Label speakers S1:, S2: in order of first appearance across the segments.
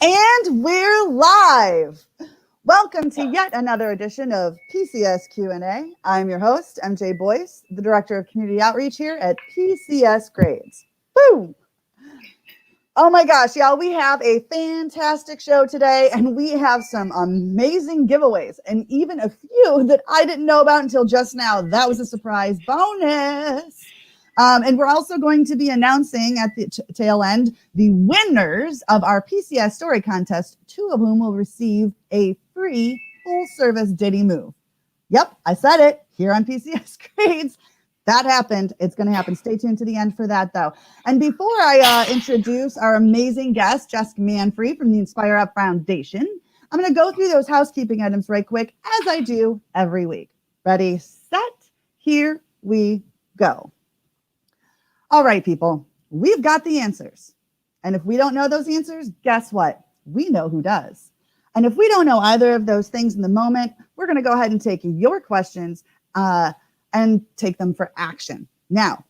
S1: And we're live. Welcome to yet another edition of PCS Q&A. I'm your host, MJ Boyce, the Director of Community Outreach here at PCS Grades. Woo! Oh my gosh, y'all, we have a fantastic show today, and we have some amazing giveaways, and even a few that I didn't know about until just now. That was a surprise bonus. And we're also going to be announcing at the tail end the winners of our PCS story contest, 2 of whom will receive a free full-service Diddy move. Yep, I said it here on PCS Grades. That happened. It's going to happen. Stay tuned to the end for that, though. And before I introduce our amazing guest, Jessica Manfrey from the Inspire Up Foundation, I'm going to go through those housekeeping items right quick, as I do every week. Ready, set, here we go. All right, people, we've got the answers. And if we don't know those answers, guess what? We know who does. And if we don't know either of those things in the moment, we're going to go ahead and take your questions and take them for action. Now,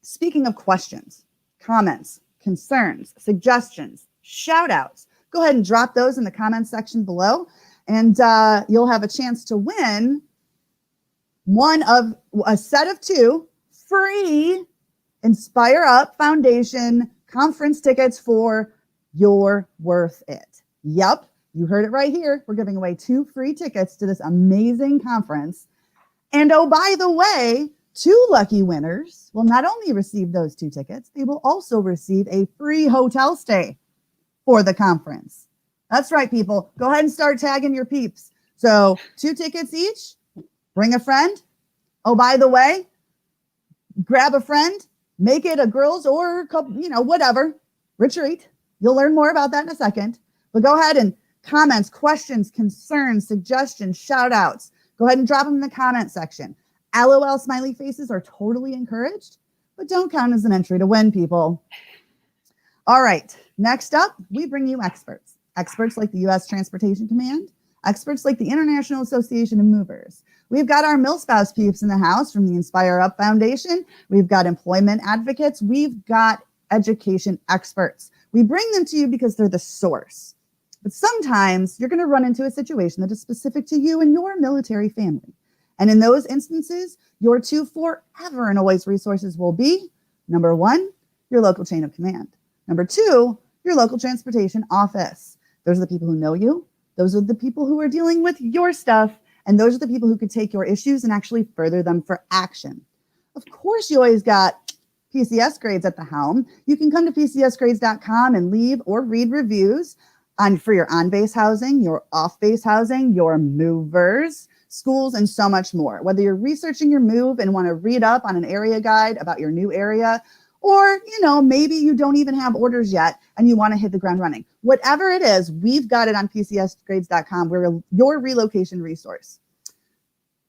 S1: speaking of questions, comments, concerns, suggestions, shout outs, go ahead and drop those in the comments section below, and you'll have a chance to win one of a set of 2 free Inspire Up Foundation conference tickets for Youre Worth It. Yep, you heard it right here. We're giving away 2 free tickets to this amazing conference. And oh, by the way, 2 lucky winners will not only receive those 2 tickets, they will also receive a free hotel stay for the conference. That's right, people. Go ahead and start tagging your peeps. So 2 tickets each, bring a friend. Oh, by the way, grab a friend. Make it a girls or couple, whatever, retreat. You'll learn more about that in a second. But go ahead and comments, questions, concerns, suggestions, shout outs. Go ahead and drop them in the comment section. LOL smiley faces are totally encouraged, but don't count as an entry to win, people. All right, next up, we bring you experts. Experts like the U.S. Transportation Command, experts like the International Association of Movers. We've got our MilSpouse peeps in the house from the Inspire Up Foundation. We've got employment advocates. We've got education experts. We bring them to you because they're the source. But sometimes you're going to run into a situation that is specific to you and your military family. And in those instances, your 2 forever and always resources will be, number 1, your local chain of command. Number 2, your local transportation office. Those are the people who know you. Those are the people who are dealing with your stuff. And those are the people who could take your issues and actually further them for action. Of course, you always got PCS Grades at the helm. You can come to PCSgrades.com and leave or read reviews for your on-base housing, your off-base housing, your movers, schools, and so much more. Whether you're researching your move and want to read up on an area guide about your new area, or, maybe you don't even have orders yet and you want to hit the ground running. Whatever it is, we've got it on PCSgrades.com. We're your relocation resource.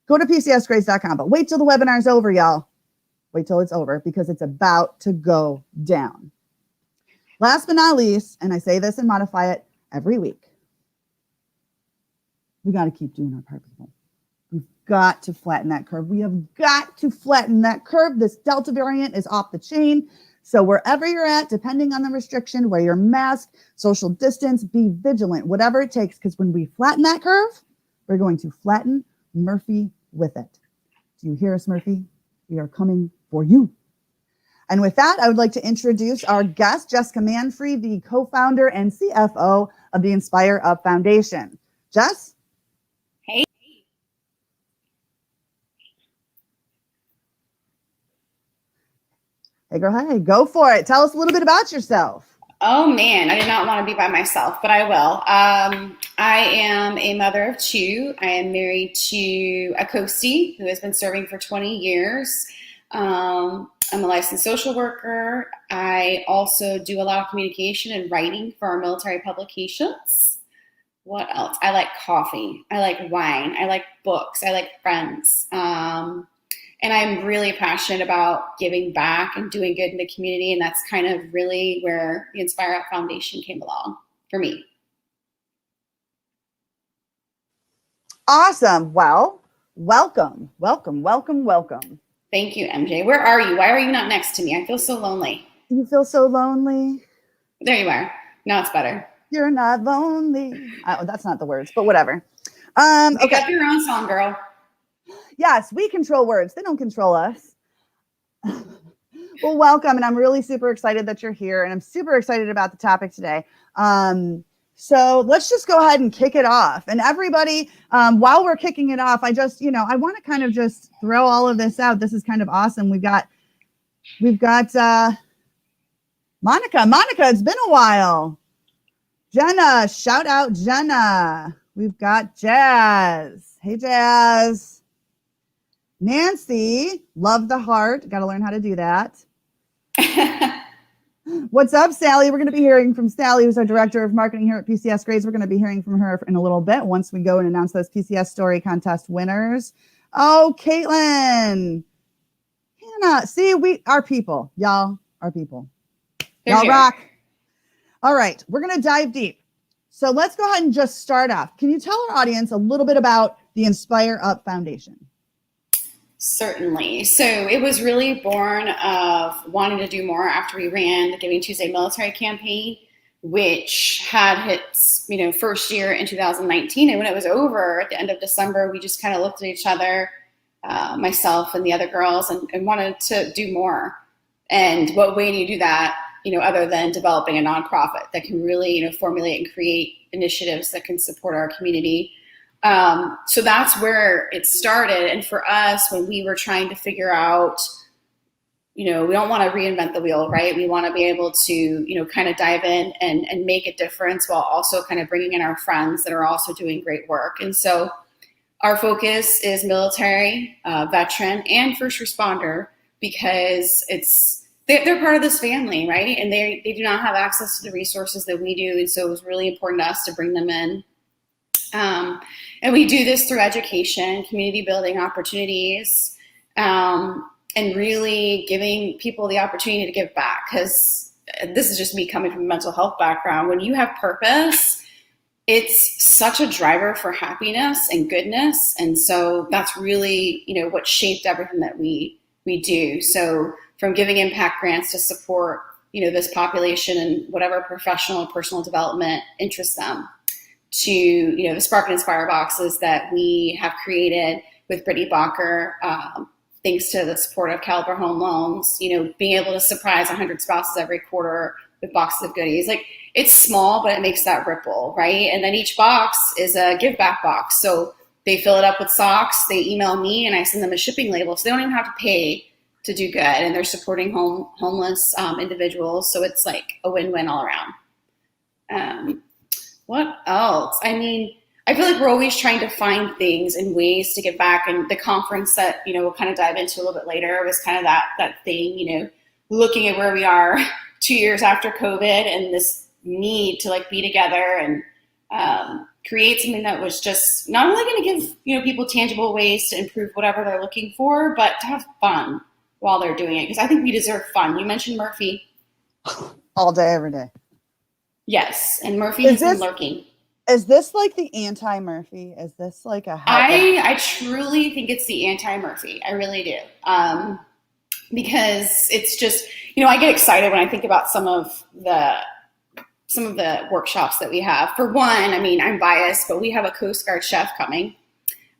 S1: Go to PCSgrades.com, but wait till the webinar's over, y'all. Wait till it's over because it's about to go down. Last but not least, and I say this and modify it every week, we got to keep doing our part, people. We've got to flatten that curve. We have got to flatten that curve. This Delta variant is off the chain. So wherever you're at, depending on the restriction, wear your mask, social distance, be vigilant, whatever it takes. Because when we flatten that curve, we're going to flatten Murphy with it. Do you hear us, Murphy? We are coming for you. And with that, I would like to introduce our guest, Jessica Manfrey, the co-founder and CFO of the Inspire Up Foundation. Jess?
S2: Hey.
S1: Hey, girl, hey, go for it. Tell us a little bit about yourself.
S2: Oh, man, I did not want to be by myself, but I will. I am a mother of 2. I am married to a Coastie who has been serving for 20 years. I'm a licensed social worker. I also do a lot of communication and writing for our military publications. What else? I like coffee. I like wine. I like books. I like friends. And I'm really passionate about giving back and doing good in the community. And that's kind of really where the Inspire Up Foundation came along for me.
S1: Awesome. Well, welcome, welcome, welcome, welcome.
S2: Thank you, MJ. Where are you? Why are you not next to me? I feel so lonely.
S1: You feel so lonely?
S2: There you are. Now it's better.
S1: You're not lonely. That's not the words, but whatever.
S2: Make up your own song, girl.
S1: Yes, we control words. They don't control us. Well, welcome. And I'm really super excited that you're here. And I'm super excited about the topic today. So let's just go ahead and kick it off. And everybody, while we're kicking it off, I just, I want to kind of just throw all of this out. This is kind of awesome. We've got Monica. Monica, it's been a while. Jenna, shout out Jenna. We've got Jazz. Hey, Jazz. Nancy, love the heart. Got to learn how to do that. What's up, Sally? We're going to be hearing from Sally, who's our director of marketing here at PCS Grades. We're going to be hearing from her in a little bit once we go and announce those PCS Story Contest winners. Oh, Caitlin. Hannah. See, we are people. Y'all are people. Y'all rock. All right, we're going to dive deep. So let's go ahead and just start off. Can you tell our audience a little bit about the Inspire Up Foundation?
S2: Certainly. So it was really born of wanting to do more after we ran the Giving Tuesday military campaign, which had its first year in 2019. And when it was over at the end of December, we just kind of looked at each other, myself and the other girls, and wanted to do more. And what way do you do that, other than developing a nonprofit that can really, formulate and create initiatives that can support our community? So that's where it started. And for us, when we were trying to figure out, we don't want to reinvent the wheel, right? We want to be able to, kind of dive in and make a difference while also kind of bringing in our friends that are also doing great work. And so our focus is military, veteran, and first responder, because they're part of this family, right? And they do not have access to the resources that we do. And so it was really important to us to bring them in. And we do this through education, community building opportunities, and really giving people the opportunity to give back. Because this is just me coming from a mental health background. When you have purpose, it's such a driver for happiness and goodness. And so that's really, what shaped everything that we do. So from giving impact grants to support, this population and whatever professional and personal development interests them, to the Spark and Inspire boxes that we have created with Brittany Bacher, thanks to the support of Caliber Home Loans, being able to surprise 100 spouses every quarter with boxes of goodies. Like, it's small, but it makes that ripple, right? And then each box is a give back box. So they fill it up with socks, they email me, and I send them a shipping label. So they don't even have to pay to do good. And they're supporting homeless individuals. So it's like a win-win all around. What else? I mean, I feel like we're always trying to find things and ways to give back. And the conference that, we'll kind of dive into a little bit later was kind of that thing, looking at where we are 2 years after COVID and this need to like be together and create something that was just not only going to give, people tangible ways to improve whatever they're looking for, but to have fun while they're doing it. Because I think we deserve fun. You mentioned Murphy.
S1: All day, every day.
S2: Yes, and Murphy has been lurking.
S1: Is this like the anti-Murphy? Is this like a...
S2: I truly think it's the anti-Murphy. I really do. Because it's just, I get excited when I think about some of the workshops that we have. For one, I mean, I'm biased, but we have a Coast Guard chef coming.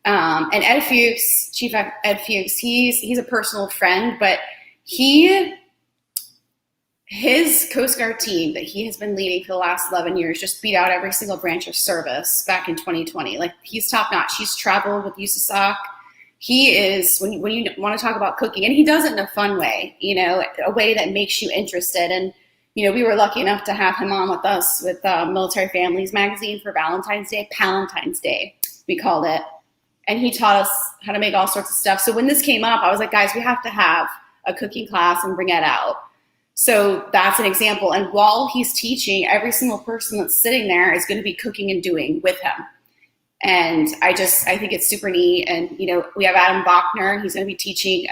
S2: And Ed Fuchs, Chief Ed Fuchs, he's a personal friend, but his Coast Guard team that he has been leading for the last 11 years just beat out every single branch of service back in 2020. Like, he's top notch. He's traveled with USASOC. He is, when you want to talk about cooking, and he does it in a fun way, a way that makes you interested. And, we were lucky enough to have him on with us with Military Families magazine for Valentine's Day, we called it. And he taught us how to make all sorts of stuff. So when this came up, I was like, guys, we have to have a cooking class and bring it out. So that's an example. And while he's teaching, every single person that's sitting there is going to be cooking and doing with him. And I think it's super neat. And, we have Adam Bachner. He's going to be teaching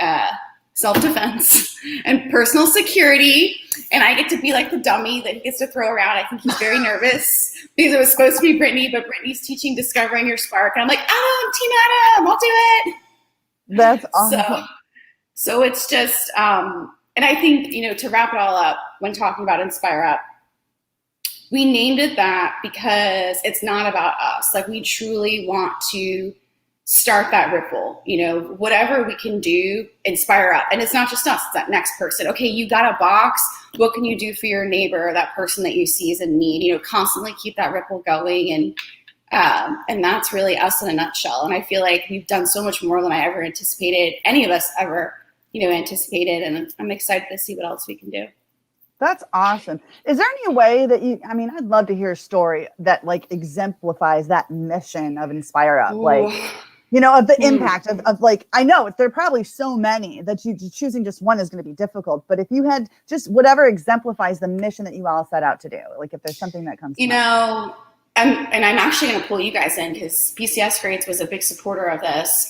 S2: self-defense and personal security. And I get to be like the dummy that he gets to throw around. I think he's very nervous because it was supposed to be Brittany, but Brittany's teaching Discovering Your Spark. And I'm like, Adam, Team Adam, I'll do it.
S1: That's awesome.
S2: So it's just, and I think, to wrap it all up, when talking about Inspire Up, we named it that because it's not about us. Like, we truly want to start that ripple, whatever we can do, inspire up. And it's not just us, it's that next person. Okay, you got a box. What can you do for your neighbor or that person that you see is in need? Constantly keep that ripple going. And that's really us in a nutshell. And I feel like we've done so much more than I ever anticipated, any of us ever, anticipated. And I'm excited to see what else we can do.
S1: That's awesome. Is there any way that I'd love to hear a story that like exemplifies that mission of Inspire Up, like, of the impact of like, I know there are probably so many that choosing just one is going to be difficult, but if you had just whatever exemplifies the mission that you all set out to do, like if there's something that comes to mind.
S2: And I'm actually going to pull you guys in because PCS Grades was a big supporter of this.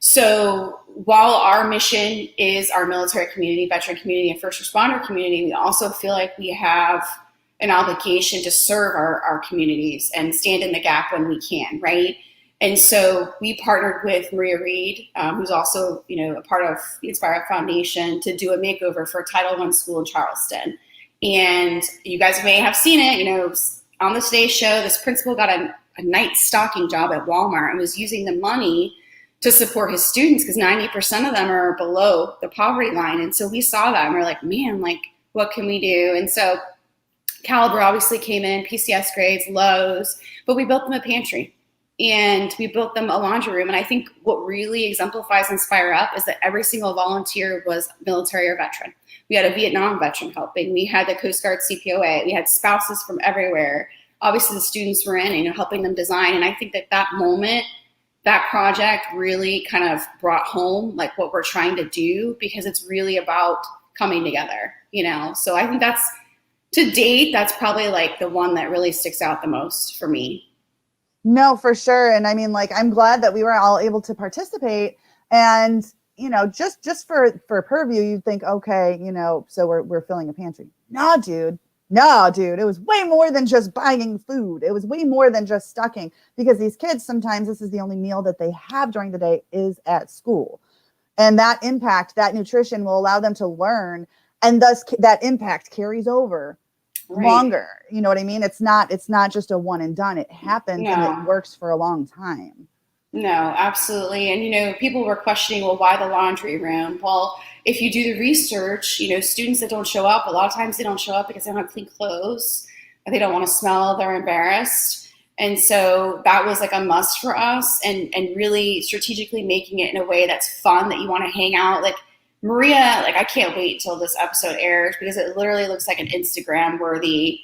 S2: So while our mission is our military community, veteran community, and first responder community, we also feel like we have an obligation to serve our communities and stand in the gap when we can, right? And so we partnered with Maria Reed, who's also, a part of the Inspire Up Foundation, to do a makeover for a Title I school in Charleston. And you guys may have seen it, on the Today Show, this principal got a night stocking job at Walmart and was using the money to support his students because 90% of them are below the poverty line. And so we saw that and we're like, man, like, what can we do? And so Caliber obviously came in, PCS Grades, Lowe's, but we built them a pantry and we built them a laundry room. And I think what really exemplifies Inspire Up is that every single volunteer was military or veteran. We had a Vietnam veteran helping. We had the Coast Guard CPOA. We had spouses from everywhere. Obviously the students were in, helping them design. And I think that moment, that project really kind of brought home like what we're trying to do because it's really about coming together, So I think that's, to date, that's probably like the one that really sticks out the most for me.
S1: No, for sure. And I'm glad that we were all able to participate. And, just for purview, you'd think, okay, so we're filling a pantry. No, dude. It was way more than just buying food. It was way more than just stocking because these kids, sometimes this is the only meal that they have during the day is at school. And that impact, that nutrition will allow them to learn. And thus that impact carries over longer. You know what I mean? It's not just a one and done. It happens and it works for a long time.
S2: No, absolutely. And, people were questioning, well, why the laundry room? Well, if you do the research, students that don't show up, a lot of times they don't show up because they don't have clean clothes, or they don't want to smell, they're embarrassed. And so that was like a must for us and really strategically making it in a way that's fun, that you want to hang out. Like Maria, like I can't wait till this episode airs because it literally looks like an Instagram worthy,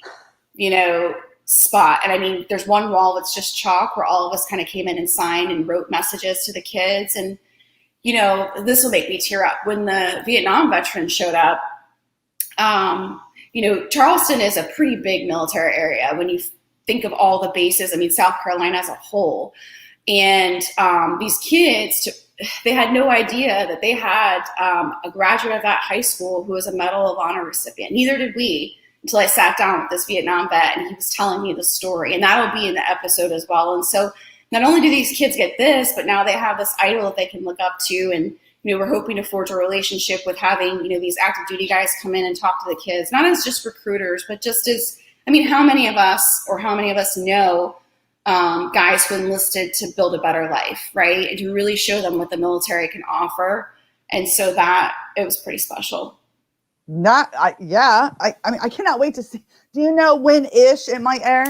S2: spot. And there's one wall that's just chalk where all of us kind of came in and signed and wrote messages to the kids. And, this will make me tear up. When the Vietnam veterans showed up, Charleston is a pretty big military area when you think of all the bases. South Carolina as a whole. And these kids, they had no idea that they had a graduate of that high school who was a Medal of Honor recipient. Neither did we until I sat down with this Vietnam vet and he was telling me the story. And that'll be in the episode as well. And so not only do these kids get this, but now they have this idol that they can look up to. And, we're hoping to forge a relationship with having, these active duty guys come in and talk to the kids, not as just recruiters, but just as, how many of us know guys who enlisted to build a better life, right? And to really show them what the military can offer. And so that, it was pretty special.
S1: I cannot wait to see. Do you know when-ish it might air?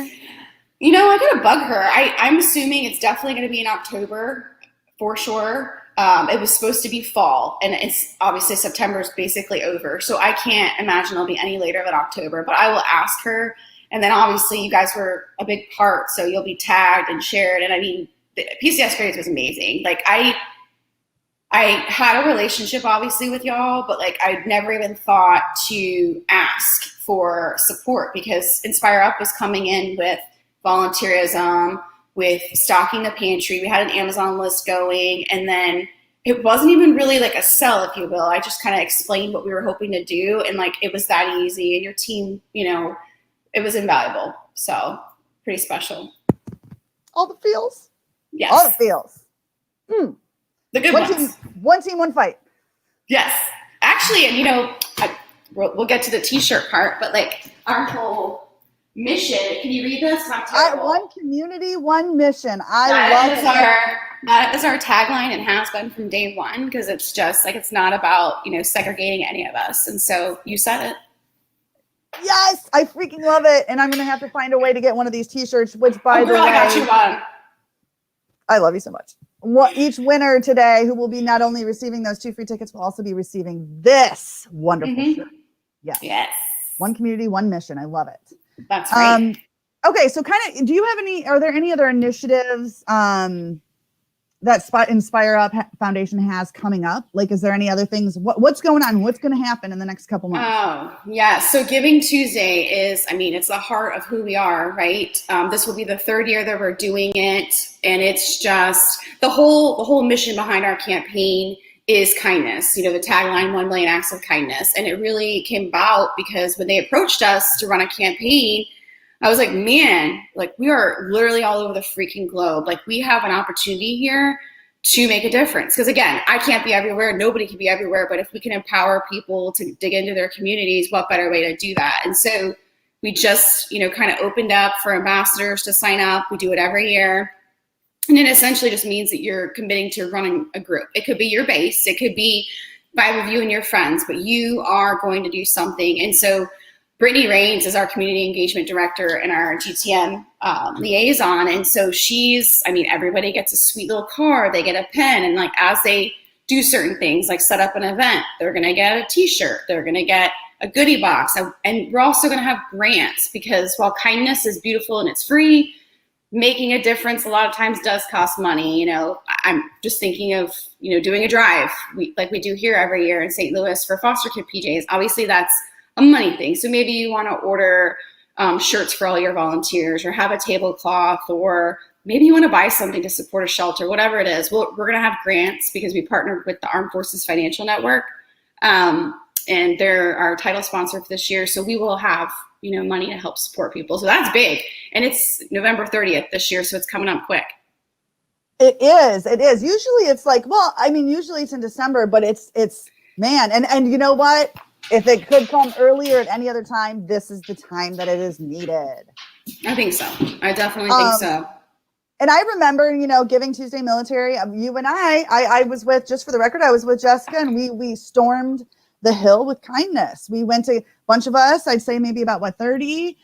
S2: I gotta bug her. I'm assuming it's definitely going to be in October for sure. It was supposed to be fall, and it's obviously September is basically over. So I can't imagine it'll be any later than October, but I will ask her. And then obviously you guys were a big part, so you'll be tagged and shared. And the PCS Grades was amazing. Like I had a relationship obviously with y'all, but like I'd never even thought to ask for support because Inspire Up was coming in with volunteerism, with stocking the pantry. We had an Amazon list going, and then it wasn't even really like a sell, if you will. I just kind of explained what we were hoping to do, and like it was that easy. And your team, it was invaluable. So pretty special.
S1: All the feels?
S2: Yes.
S1: All the feels.
S2: The good ones.
S1: One team, one fight.
S2: Yes. Actually, and we'll get to the t-shirt part, but like our whole mission. Can you read this? I'm terrible.
S1: One community, one mission.
S2: That is our tagline and has been from day one, because it's just like, it's not about, segregating any of us. And so you said it.
S1: Yes, I freaking love it. And I'm going to have to find a way to get one of these t-shirts, which by the way,
S2: I got you one.
S1: I love you so much. Each winner today who will be not only receiving those 2 free tickets will also be receiving this wonderful shirt. Yes. One community, one mission. I love it.
S2: That's right.
S1: Okay, so are there any other initiatives that Inspire Up Foundation has coming up? Like, is there any other things? What's going on? What's going to happen in the next couple months?
S2: Oh, yeah. So Giving Tuesday is, it's the heart of who we are, right? This will be the 3rd year that we're doing it. And it's just the whole mission behind our campaign is kindness. The tagline, 1 million acts of kindness. And it really came about because when they approached us to run a campaign, I was like, man, like, we are literally all over the freaking globe. Like, we have an opportunity here to make a difference. Because again, I can't be everywhere. Nobody can be everywhere. But if we can empower people to dig into their communities, what better way to do that? And so we just, kind of opened up for ambassadors to sign up. We do it every year. And it essentially just means that you're committing to running a group. It could be your base. It could be 5 of you and your friends. But you are going to do something. And so Brittany Rains is our community engagement director and our GTM liaison. And so everybody gets a sweet little card, they get a pen, and like, as they do certain things, like set up an event, they're going to get a t-shirt, they're going to get a goodie box. And we're also going to have grants, because while kindness is beautiful and it's free, making a difference a lot of times does cost money. I'm just thinking of, doing a drive like we do here every year in St. Louis for foster kid PJs. Obviously that's a money thing. So maybe you want to order shirts for all your volunteers, or have a tablecloth, or maybe you want to buy something to support a shelter, whatever it is. We're going to have grants because we partnered with the Armed Forces Financial Network, and they're our title sponsor for this year. So we will have, money to help support people. So that's big. And it's November 30th this year. So it's coming up quick.
S1: It is. Usually it's like, usually it's in December, but it's man. And you know what? If it could come earlier at any other time, this is the time that it is needed.
S2: I think so. I definitely think so.
S1: And I remember, Giving Tuesday Military, you and I was with, just for the record, I was with Jessica, and we stormed the hill with kindness. We went to a bunch of us, I'd say maybe about 30.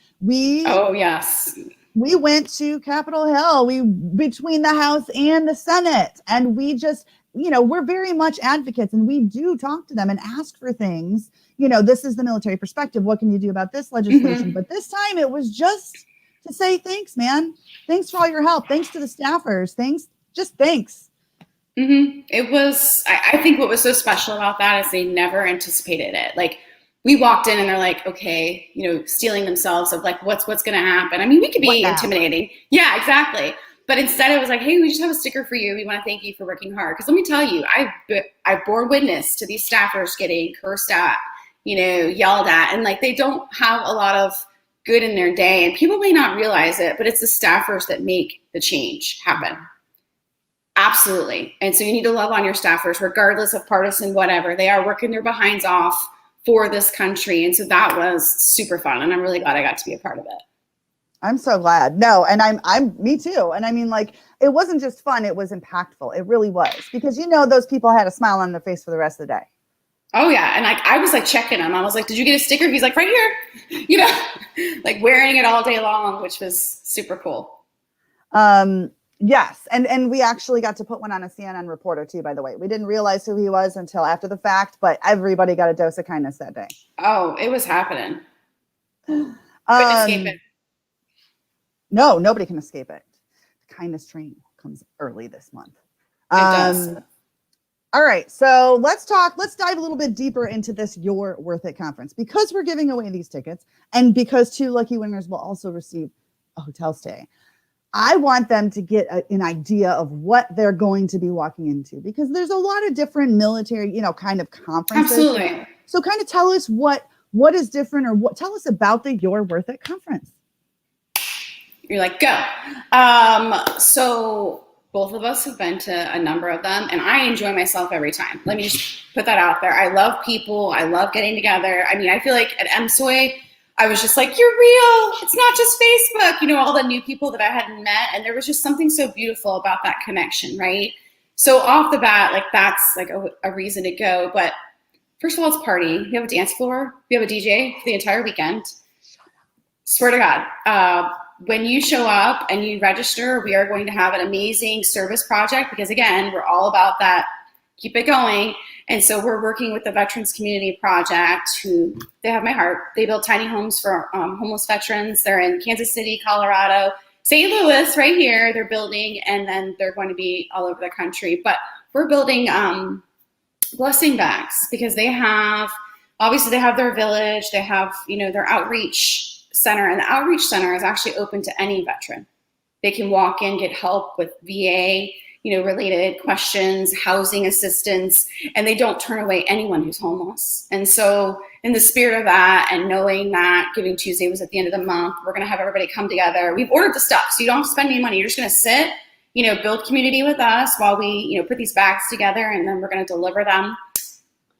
S2: Oh, yes.
S1: We went to Capitol Hill, between the House and the Senate, and we just, we're very much advocates, and we do talk to them and ask for things. This is the military perspective. What can you do about this legislation? But this time it was just to say, thanks, man. Thanks for all your help. Thanks to the staffers. Thanks.
S2: It was, I think what was so special about that is they never anticipated it. Like, we walked in and they're like, okay, stealing themselves of like, what's going to happen? We could be intimidating. Yeah, exactly. But instead it was like, hey, we just have a sticker for you. We want to thank you for working hard. Because let me tell you, I bore witness to these staffers getting cursed at, yelled at, and like, they don't have a lot of good in their day, and people may not realize it, but it's the staffers that make the change happen. Absolutely. And so you need to love on your staffers, regardless of partisan, whatever. They are working their behinds off for this country. And so that was super fun. And I'm really glad I got to be a part of it.
S1: I'm so glad. No, and I'm me too. And it wasn't just fun, it was impactful. It really was. Because those people had a smile on their face for the rest of the day.
S2: Oh yeah. And I was like checking him. I was like, did you get a sticker? He's like, right here, like wearing it all day long, which was super cool.
S1: Yes. And we actually got to put one on a CNN reporter too, by the way. We didn't realize who he was until after the fact, but everybody got a dose of kindness that day.
S2: Oh, it was happening. Couldn't escape it.
S1: No, nobody can escape it. The kindness train comes early this month.
S2: It does.
S1: All right, so let's dive a little bit deeper into this Youre Worth It conference, because we're giving away these tickets and because 2 lucky winners will also receive a hotel stay. I want them to get an idea of what they're going to be walking into, because there's a lot of different military, kind of conferences.
S2: Absolutely.
S1: So kind of tell us what is different, or tell us about the Youre Worth It conference.
S2: You're like, go. So both of us have been to a number of them, and I enjoy myself every time. Let me just put that out there. I love people. I love getting together. I feel like at MSOI, I was just like, you're real. It's not just Facebook, you know, all the new people that I hadn't met. And there was just something so beautiful about that connection, right? So off the bat, like that's like a reason to go. But first of all, it's party. We have a dance floor. We have a DJ for the entire weekend. Swear to God. When you show up and you register, we are going to have an amazing service project because, again, we're all about that. Keep it going. And so we're working with the Veterans Community Project, who they have my heart. They build tiny homes for homeless veterans. They're in Kansas City, Colorado, St. Louis, right here. They're building, and then they're going to be all over the country. But we're building blessing bags because they have, obviously they have their village. They have, you know, their outreach center, and the outreach center is actually open to any veteran. They can walk in, get help with VA, you know, related questions, housing assistance, and they don't turn away anyone who's homeless. And so in the spirit of that, and knowing that Giving Tuesday was at the end of the month, we're going to have everybody come together. We've ordered the stuff, so you don't have to spend any money. You're just going to sit, you know, build community with us while we, you know, put these bags together, and then we're going to deliver them.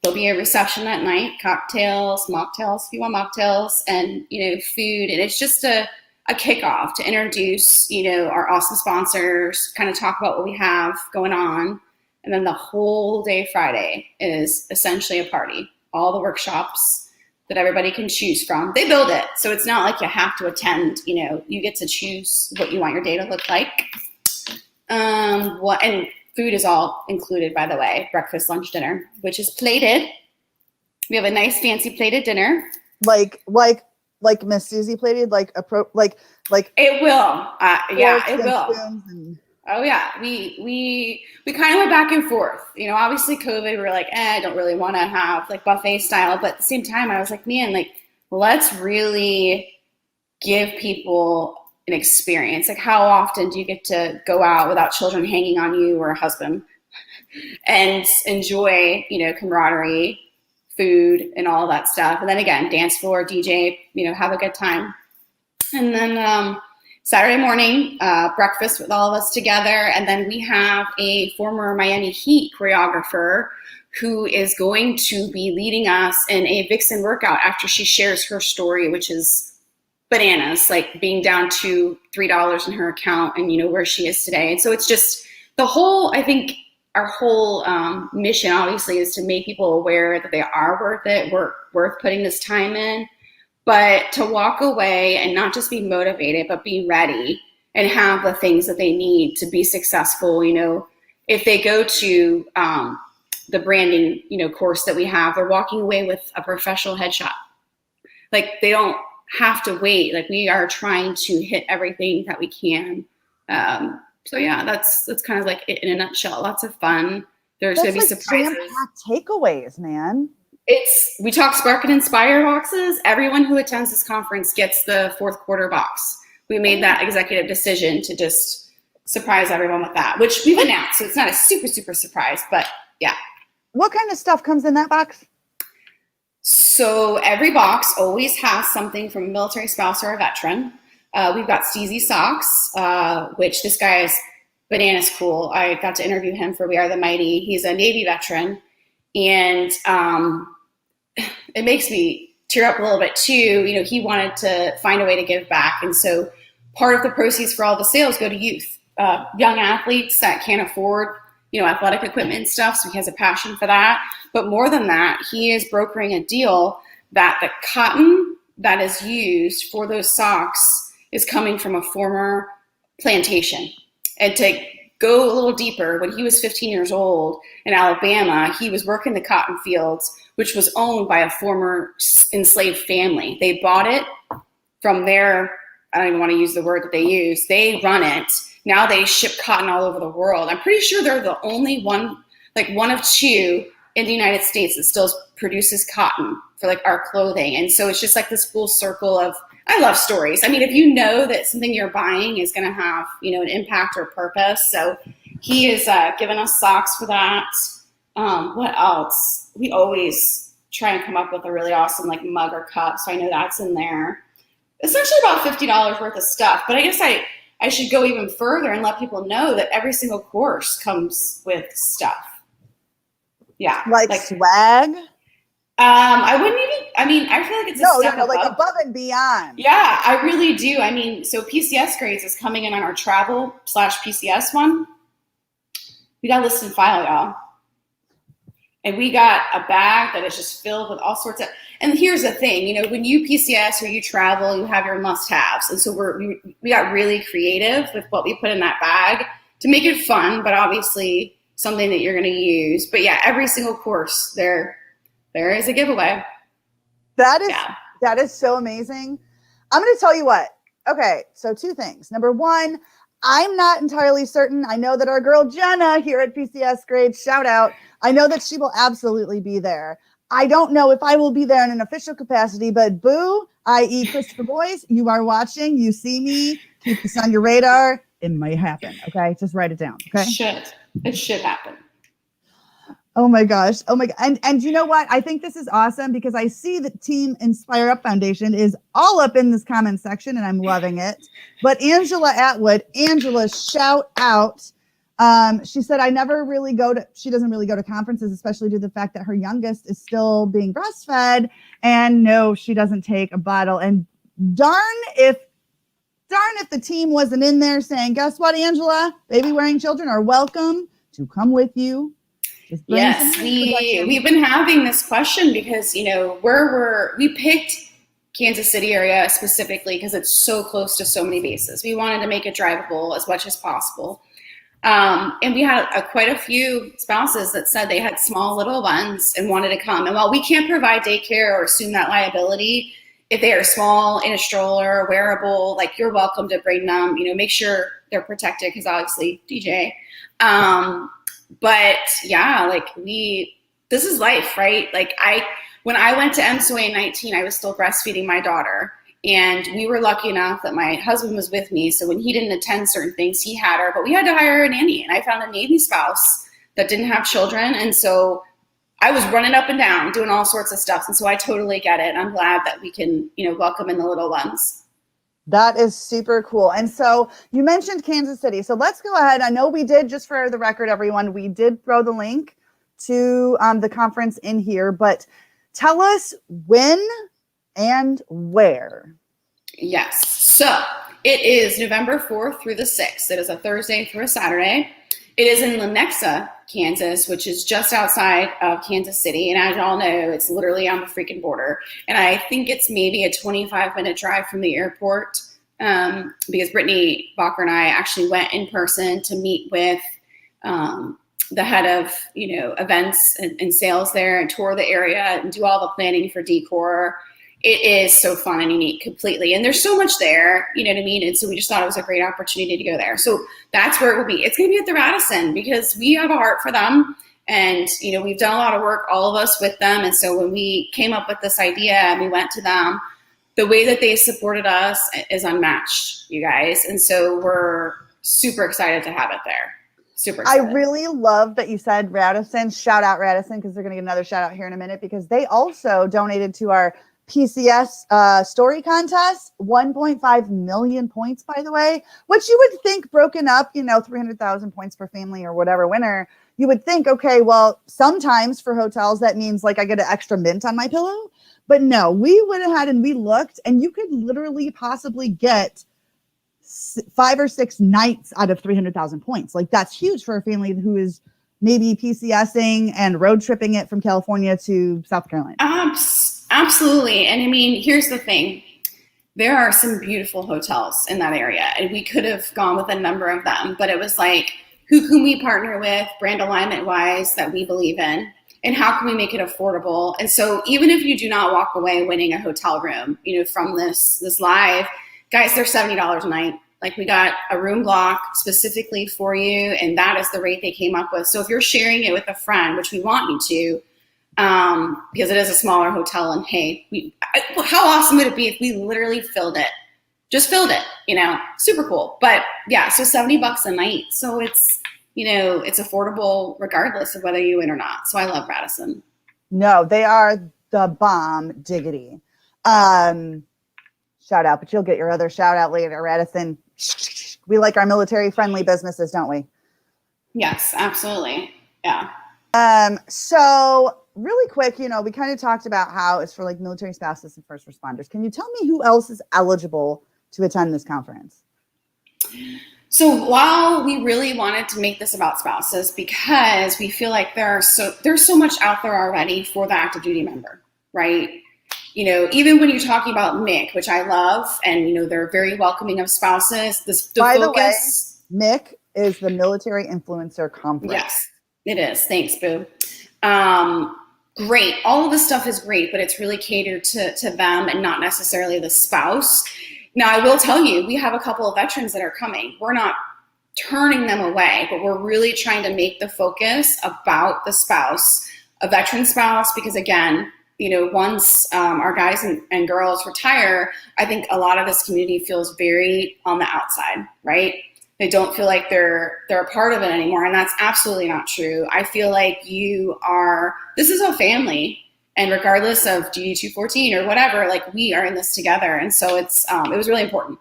S2: There'll be a reception that night, cocktails, mocktails, if you want mocktails, and, you know, food. And it's just a kickoff to introduce, you know, our awesome sponsors, kind of talk about what we have going on. And then the whole day Friday is essentially a party. All the workshops that everybody can choose from. They build it. So it's not like you have to attend, you know, you get to choose what you want your day to look like. And food is all included, by the way, breakfast, lunch, dinner, which is plated. We have a nice fancy plated dinner.
S1: Like Miss Susie plated, like
S2: it will. Yeah, it will.
S1: And...
S2: Oh yeah. We kind of went back and forth. You know, obviously COVID, we were like, I don't really want to have like buffet style, but at the same time I was like, man, like let's really give people an experience. Like how often do you get to go out without children hanging on you or a husband and enjoy, you know, camaraderie, food and all that stuff. And then again, dance floor, DJ, you know, have a good time. And then Saturday morning, breakfast with all of us together. And then we have a former Miami Heat choreographer who is going to be leading us in a Vixen workout after she shares her story, which is bananas, like being down to $3 in her account and, you know, where she is today. And so it's just the whole, I think our whole mission obviously is to make people aware that they are worth it, worth putting this time in, but to walk away and not just be motivated, but be ready and have the things that they need to be successful. You know, if they go to the branding, you know, course that we have, they're walking away with a professional headshot. Like they don't have to wait. Like we are trying to hit everything that we can. So yeah, that's kind of like it in a nutshell. Lots of fun. There's going to be surprises.
S1: Takeaways, man.
S2: We talk Spark and Inspire boxes. Everyone who attends this conference gets the fourth quarter box. We made that executive decision to just surprise everyone with that, which we've announced. So it's not a super, super surprise, but yeah.
S1: What kind of stuff comes in that box?
S2: So every box always has something from a military spouse or a veteran. We've got Steezy socks, which this guy is bananas cool. I got to interview him for We Are the Mighty. He's a Navy veteran. And it makes me tear up a little bit too. You know, he wanted to find a way to give back. And so part of the proceeds for all the sales go to youth, young athletes that can't afford, you know, athletic equipment and stuff. So he has a passion for that. But more than that, he is brokering a deal that the cotton that is used for those socks is coming from a former plantation. And to go a little deeper, when he was 15 years old in Alabama, he was working the cotton fields, which was owned by a former enslaved family. They bought it from their, I don't even want to use the word that they use. They run it. Now they ship cotton all over the world. I'm pretty sure they're the only one, like one of two in the United States that still produces cotton for like our clothing. And so it's just like this full circle of, I love stories. I mean, if you know that something you're buying is going to have, you know, an impact or purpose. So he is giving us socks for that. What else? We always try and come up with a really awesome like mug or cup. So I know that's in there. Essentially about $50 worth of stuff. But I guess I should go even further and let people know that every single course comes with stuff. Yeah.
S1: Like swag?
S2: I wouldn't even, I mean, I feel like it's a step
S1: like
S2: above.
S1: above and beyond.
S2: Yeah, I really do. I mean, so PCS grades is coming in on our travel slash PCS one. We got list and file, y'all. And we got a bag that is just filled with all sorts of, and here's the thing, you know, when you PCS or you travel, you have your must-haves. And so we got really creative with what we put in that bag to make it fun, but obviously something that you're going to use. But yeah, every single course there is a giveaway.
S1: That is so amazing. I'm going to tell you what. Okay, so two things. Number one, I'm not entirely certain. I know that our girl Jenna here at PCS Grades, shout out. I know that she will absolutely be there. I don't know if I will be there in an official capacity, but Boo, i.e. Christopher Boyce, you are watching. You see me. Keep this on your radar. It might happen. Okay, just write it down. Okay,
S2: it should happen.
S1: Oh my gosh. Oh my God. And you know what? I think this is awesome because I see that Team Inspire Up Foundation is all up in this comment section and I'm loving it. But Angela Atwood, Angela, shout out. She said, she doesn't really go to conferences, especially due to the fact that her youngest is still being breastfed. And no, she doesn't take a bottle. And darn if the team wasn't in there saying, guess what, Angela? Baby-wearing children are welcome to come with you.
S2: Yes, we've been having this question because, you know, we picked Kansas City area specifically because it's so close to so many bases. We wanted to make it drivable as much as possible. And we had quite a few spouses that said they had small little ones and wanted to come. And while we can't provide daycare or assume that liability, if they are small, in a stroller, wearable, like you're welcome to bring them, you know, make sure they're protected because obviously DJ. But yeah, like this is life, right? Like when I went to MSOA in 19, I was still breastfeeding my daughter. And we were lucky enough that my husband was with me. So when he didn't attend certain things, he had her, but we had to hire a nanny. And I found a Navy spouse that didn't have children. And so I was running up and down doing all sorts of stuff. And so I totally get it. I'm glad that we can, you know, welcome in the little ones.
S1: That is super cool. And so you mentioned Kansas City. So let's go ahead. I know we did, just for the record, everyone, we did throw the link to the conference in here, but tell us when and where.
S2: Yes. So it is November 4th through the 6th. It is a Thursday through a Saturday. It is in Lenexa, Kansas, which is just outside of Kansas City. And as y'all know, it's literally on the freaking border. And I think it's maybe a 25-minute drive from the airport because Brittany Bacher and I actually went in person to meet with the head of, you know, events and sales there and tour the area and do all the planning for decor. It is so fun and unique completely. And there's so much there, you know what I mean? And so we just thought it was a great opportunity to go there. So that's where it will be. It's going to be at the Radisson because we have a heart for them. And, you know, we've done a lot of work, all of us, with them. And so when we came up with this idea and we went to them, the way that they supported us is unmatched, you guys. And so we're super excited to have it there. Super excited.
S1: I really love that you said Radisson. Shout out Radisson because they're going to get another shout out here in a minute because they also donated to our PCS story contest, 1.5 million points, by the way, which you would think broken up, you know, 300,000 points per family or whatever winner. You would think, okay, well, sometimes for hotels, that means like I get an extra mint on my pillow. But no, we went ahead and we looked and you could literally possibly get 5 or 6 nights out of 300,000 points. Like that's huge for a family who is maybe PCSing and road tripping it from California to South Carolina.
S2: Absolutely. And I mean, here's the thing. There are some beautiful hotels in that area, and we could have gone with a number of them, but it was like, who can we partner with brand alignment wise that we believe in? And how can we make it affordable? And so even if you do not walk away winning a hotel room, you know, from this live, guys, they're $70 a night. Like we got a room block specifically for you, and that is the rate they came up with. So if you're sharing it with a friend, which we want you to, because it is a smaller hotel, and hey, how awesome would it be if we literally filled it, you know, super cool. But yeah, so $70 a night. So it's, you know, it's affordable regardless of whether you win or not. So I love Radisson.
S1: No, they are the bomb diggity. Shout out, but you'll get your other shout out later, Radisson. We like our military friendly businesses, don't we?
S2: Yes, absolutely. Yeah.
S1: So really quick, we kind of talked about how it's for like military spouses and first responders. Can you tell me who else is eligible to attend this conference?
S2: So while we really wanted to make this about spouses because we feel like there's so much out there already for the active duty member, right? Even when you're talking about MIC, which I love, and they're very welcoming of spouses.
S1: By the way, MIC is the Military Influencer Conference.
S2: Yes, it is. Thanks, Boo. Great. All of this stuff is great, but it's really catered to them and not necessarily the spouse. Now, I will tell you, we have a couple of veterans that are coming. We're not turning them away, but we're really trying to make the focus about the spouse, a veteran spouse, because again, once our guys and girls retire, I think a lot of this community feels very on the outside, right? They don't feel like they're a part of it anymore, and that's absolutely not true. I feel like this is a family. And regardless of GD 214 or whatever, like we are in this together. And so it was really important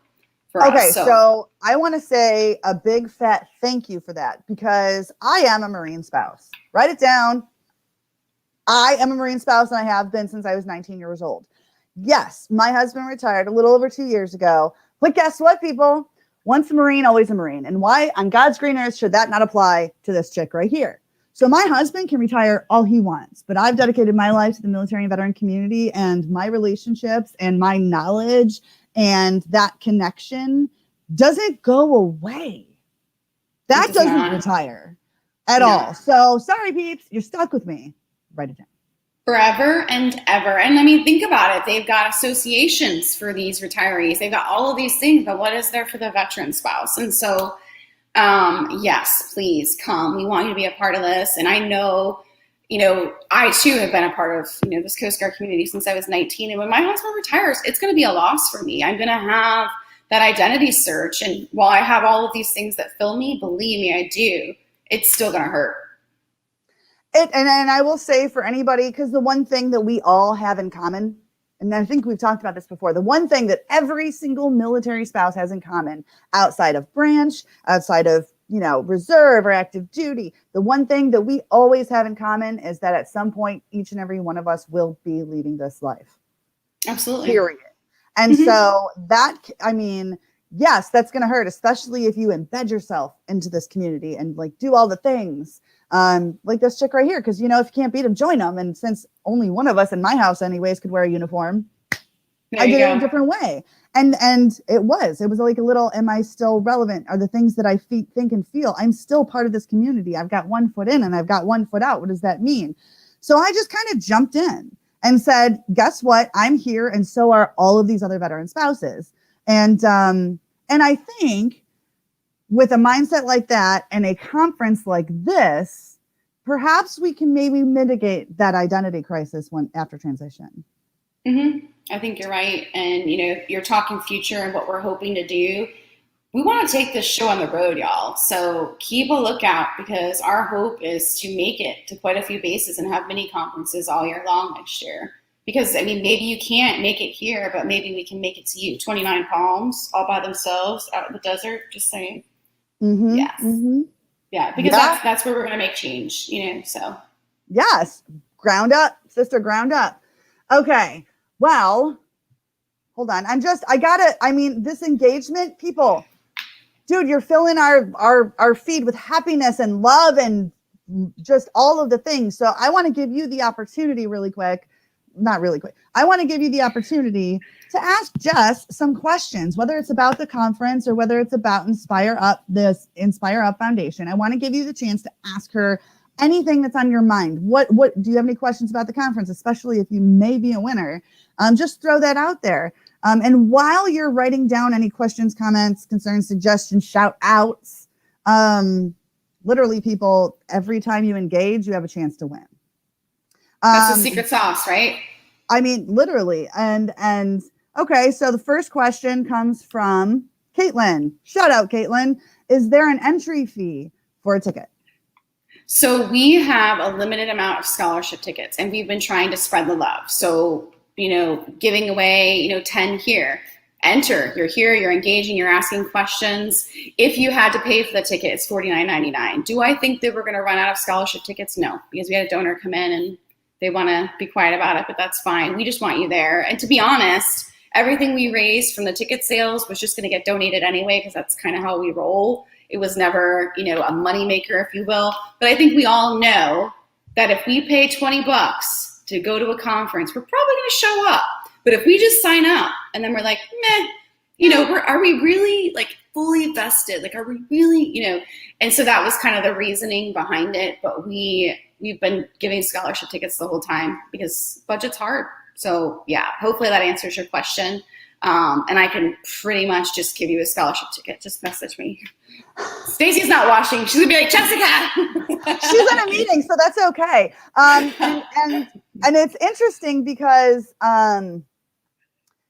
S2: for us.
S1: Okay, so I want to say a big fat thank you for that because I am a Marine spouse. Write it down. I am a Marine spouse and I have been since I was 19 years old. Yes, my husband retired a little over 2 years ago. But guess what, people? Once a Marine, always a Marine. And why on God's green earth should that not apply to this chick right here? So my husband can retire all he wants, but I've dedicated my life to the military and veteran community, and my relationships and my knowledge and that connection doesn't go away. That doesn't retire at all. So sorry, peeps, you're stuck with me. Write it down.
S2: Forever and ever. And I mean, think about it. They've got associations for these retirees. They've got all of these things, but what is there for the veteran spouse? And so yes, please come. We want you to be a part of this. And I know, I too have been a part of, this Coast Guard community since I was 19. And when my husband retires, it's going to be a loss for me. I'm going to have that identity search. And while I have all of these things that fill me, believe me, I do, it's still going to hurt.
S1: And I will say for anybody, because the one thing that we all have in common, and I think we've talked about this before, the one thing that every single military spouse has in common outside of branch, outside of, reserve or active duty, the one thing that we always have in common is that at some point, each and every one of us will be leaving this life.
S2: Absolutely.
S1: Period. And so yes, that's going to hurt, especially if you embed yourself into this community and like do all the things. Like this chick right here, because if you can't beat them, join them. And since only one of us in my house, anyways, could wear a uniform, I did it a different way. And it was like a little, am I still relevant? Are the things that I think and feel? I'm still part of this community. I've got 1 foot in and I've got 1 foot out. What does that mean? So I just kind of jumped in and said, guess what? I'm here, and so are all of these other veteran spouses. And I think, with a mindset like that and a conference like this, perhaps we can maybe mitigate that identity crisis after transition.
S2: I think you're right. And, you're talking future and what we're hoping to do. We want to take this show on the road, y'all. So keep a lookout because our hope is to make it to quite a few bases and have mini conferences all year long next year. Because, maybe you can't make it here, but maybe we can make it to you. 29 Palms all by themselves out in the desert, just saying. Yes. Yeah, because that's where we're going to make change, so.
S1: Yes. Ground up, sister, ground up. Okay. Well, hold on. This engagement, people, dude, you're filling our feed with happiness and love and just all of the things. So I want to give you the opportunity I want to give you the opportunity to ask Jess some questions, whether it's about the conference or whether it's about Inspire Up Foundation. I want to give you the chance to ask her anything that's on your mind. What do you have any questions about the conference, especially if you may be a winner? Just throw that out there. And while you're writing down any questions, comments, concerns, suggestions, shout outs, literally, people, every time you engage, you have a chance to win.
S2: That's the secret sauce, right?
S1: Literally. And okay, so the first question comes from Caitlin. Shout out, Caitlin. Is there an entry fee for a ticket?
S2: So we have a limited amount of scholarship tickets, and we've been trying to spread the love. So, giving away, 10 here. Enter. You're here, you're engaging, you're asking questions. If you had to pay for the ticket, it's $49.99. Do I think that we're going to run out of scholarship tickets? No, because we had a donor come in and they want to be quiet about it, but that's fine. We just want you there. And to be honest, everything we raised from the ticket sales was just going to get donated anyway, because that's kind of how we roll. It was never, you know, a moneymaker, if you will. But I think we all know that if we pay $20 to go to a conference, we're probably going to show up. But if we just sign up and then we're like, meh, you know, are we really like fully vested? Like, are we really, you know? And so that was kind of the reasoning behind it. But we've been giving scholarship tickets the whole time because budget's hard. So yeah, hopefully that answers your question. And I can pretty much just give you a scholarship ticket. Just message me. Stacy's not watching. She's gonna be like, Jessica.
S1: She's in a meeting, so that's okay. And it's interesting because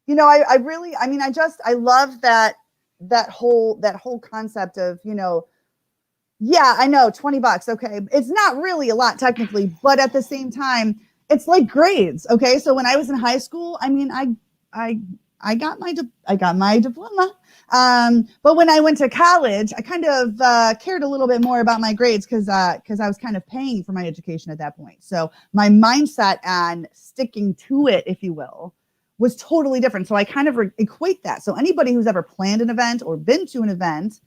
S1: you know, I love that whole concept of, you know, yeah, I know $20. Okay. It's not really a lot technically, but at the same time, it's like grades. Okay. So when I was in high school, I mean, I got my diploma. But when I went to college, I kind of cared a little bit more about my grades because I was kind of paying for my education at that point. So my mindset on sticking to it, if you will, was totally different. So I kind of equate that. So anybody who's ever planned an event or been to an event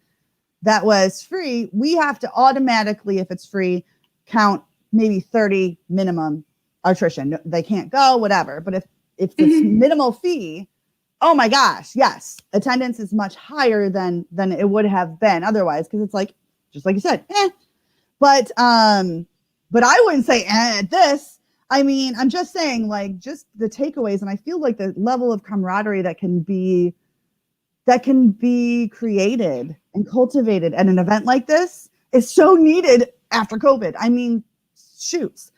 S1: that was free, we have to automatically, if it's free, count maybe 30 minimum attrition. They can't go, whatever. But if it's minimal fee, oh my gosh, yes, attendance is much higher than it would have been otherwise, because it's like, just like you said, But I wouldn't say at this. I mean, I'm just saying, like, just the takeaways, and I feel like the level of camaraderie that can be created and cultivated at an event like this is so needed after COVID. I mean, shoots.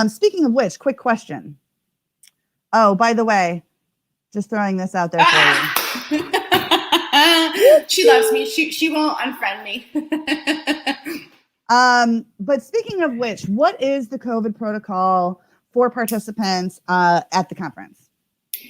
S1: Speaking of which, quick question. Oh, by the way, just throwing this out there for
S2: you. She loves me. She won't unfriend me.
S1: But speaking of which, what is the COVID protocol for participants at the conference?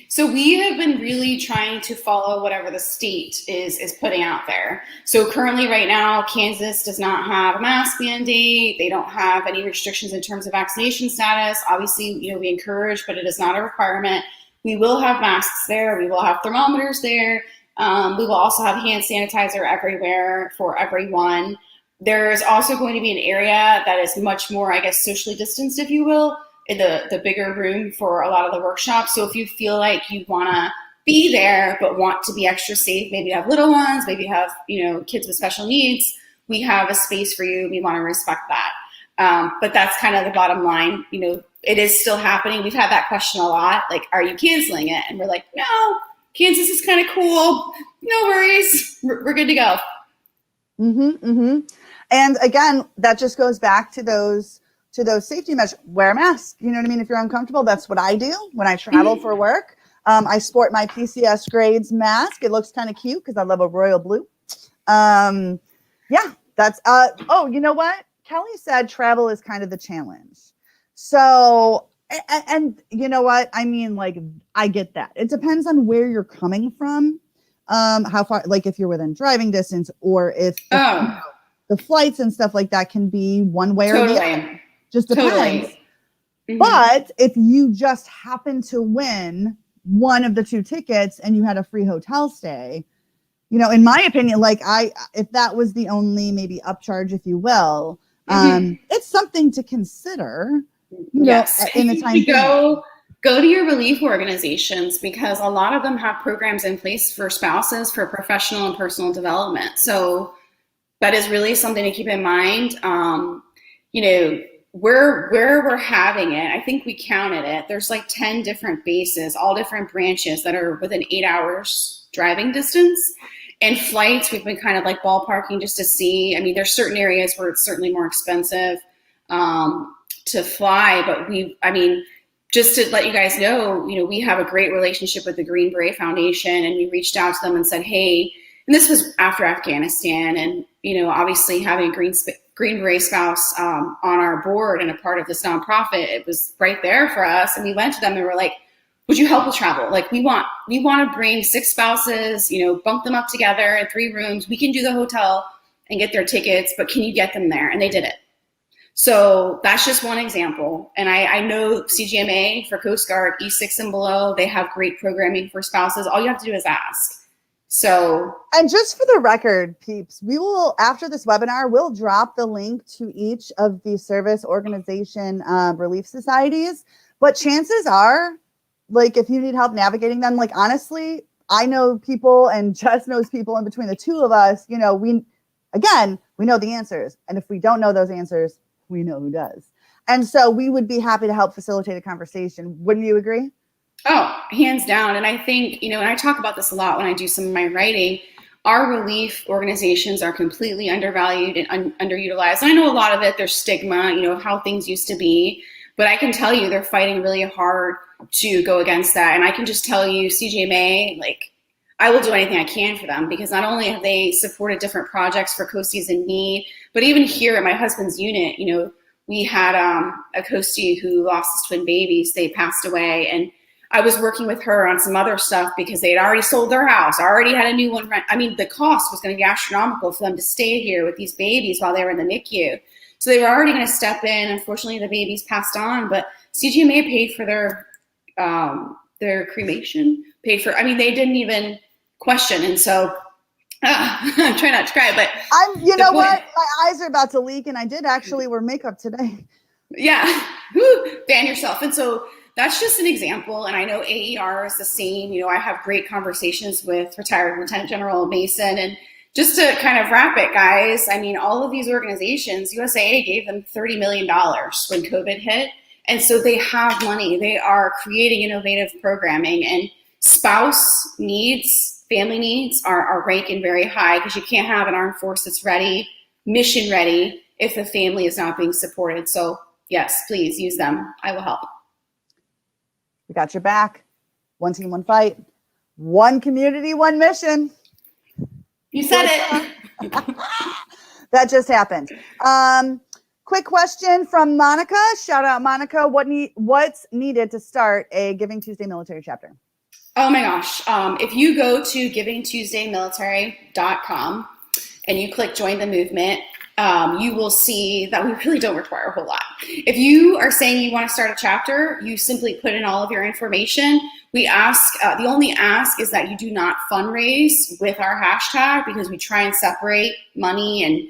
S2: So we have been really trying to follow whatever the state is putting out there. So currently right now, Kansas does not have a mask mandate. They don't have any restrictions in terms of vaccination status. Obviously, you know, we encourage, but it is not a requirement. We will have masks there. We will have thermometers there. We will also have hand sanitizer everywhere for everyone. There's also going to be an area that is much more, I guess, socially distanced, if you will, in the bigger room for a lot of the workshops. So if you feel like you want to be there but want to be extra safe, maybe you have little ones, maybe you have, you know, kids with special needs, we have a space for you. We want to respect that. But that's kind of the bottom line. You know, it is still happening. We've had that question a lot, like, are you canceling it? And we're like, no, Kansas is kind of cool. No worries. We're good to go.
S1: And again, that just goes back to those safety measures. Wear a mask. You know what I mean? If you're uncomfortable, that's what I do when I travel for work. I sport my PCS grades mask. It looks kind of cute because I love a royal blue. Yeah, that's, oh, you know what? Kelly said travel is kind of the challenge. So, and you know what? I mean, like, I get that. It depends on where you're coming from. How far, like if you're within driving distance, or if the flights and stuff like that can be one way or the other. Just depends. But if you just happen to win one of the two tickets and you had a free hotel stay, you know, in my opinion, like if that was the only maybe upcharge, if you will, it's something to consider. You know, in the time
S2: go to your relief organizations, because a lot of them have programs in place for spouses for professional and personal development. So that is really something to keep in mind. You know, where we're having it, I think we counted it. There's like 10 different bases, all different branches that are within 8 hours driving distance. And flights, we've been kind of like ballparking just to see. I mean, there's certain areas where it's certainly more expensive to fly, but just to let you guys know, you know, we have a great relationship with the Green Beret Foundation, and we reached out to them and said, hey, and this was after Afghanistan, and, you know, obviously having a Green Beret spouse on our board and a part of this nonprofit, it was right there for us. And we went to them and we're like, would you help with travel? Like, we want to bring 6 spouses, you know, bunk them up together in 3 rooms. We can do the hotel and get their tickets, but can you get them there? And they did it. So that's just one example. And I know CGMA for Coast Guard, E6 and below, they have great programming for spouses. All you have to do is ask. So,
S1: and just for the record, peeps, we will, after this webinar, we'll drop the link to each of the service organization relief societies. But chances are, like, if you need help navigating them, like, honestly, I know people and Jess knows people, and between the two of us, you know, we know the answers. And if we don't know those answers, we know who does. And so we would be happy to help facilitate a conversation. Wouldn't you agree?
S2: Oh, hands down. And I think, you know, and I talk about this a lot when I do some of my writing, our relief organizations are completely undervalued and underutilized. And I know a lot of it, there's stigma, you know, how things used to be, but I can tell you they're fighting really hard to go against that. And I can just tell you, CGMA, like, I will do anything I can for them, because not only have they supported different projects for coasties in need, but even here at my husband's unit, you know, we had a coastie who lost his twin babies. They passed away, and I was working with her on some other stuff because they had already sold their house, already had a new one. I mean, the cost was going to be astronomical for them to stay here with these babies while they were in the NICU. So they were already going to step in. Unfortunately, the babies passed on, but CGMA paid for their cremation, paid for, I mean, they didn't even question. And so I'm trying not to cry, but
S1: you know what? My eyes are about to leak, and I did actually wear makeup today.
S2: Yeah, ban yourself. And so that's just an example. And I know AER is the same. You know, I have great conversations with retired Lieutenant General Mason. And just to kind of wrap it, guys, I mean, all of these organizations, USAA gave them $30 million when COVID hit. And so they have money. They are creating innovative programming, and spouse needs, family needs are ranking very high, because you can't have an armed force that's ready, mission ready, if the family is not being supported. So yes, please use them. I will help.
S1: We got your back. One team, one fight. One community, one mission.
S2: You said it.
S1: That just happened. Quick question from Monica. Shout out, Monica. What's needed to start a Giving Tuesday military chapter?
S2: Oh my gosh. If you go to givingtuesdaymilitary.com and you click join the movement, you will see that we really don't require a whole lot. If you are saying you want to start a chapter, you simply put in all of your information. We ask, the only ask is that you do not fundraise with our hashtag, because we try and separate money. And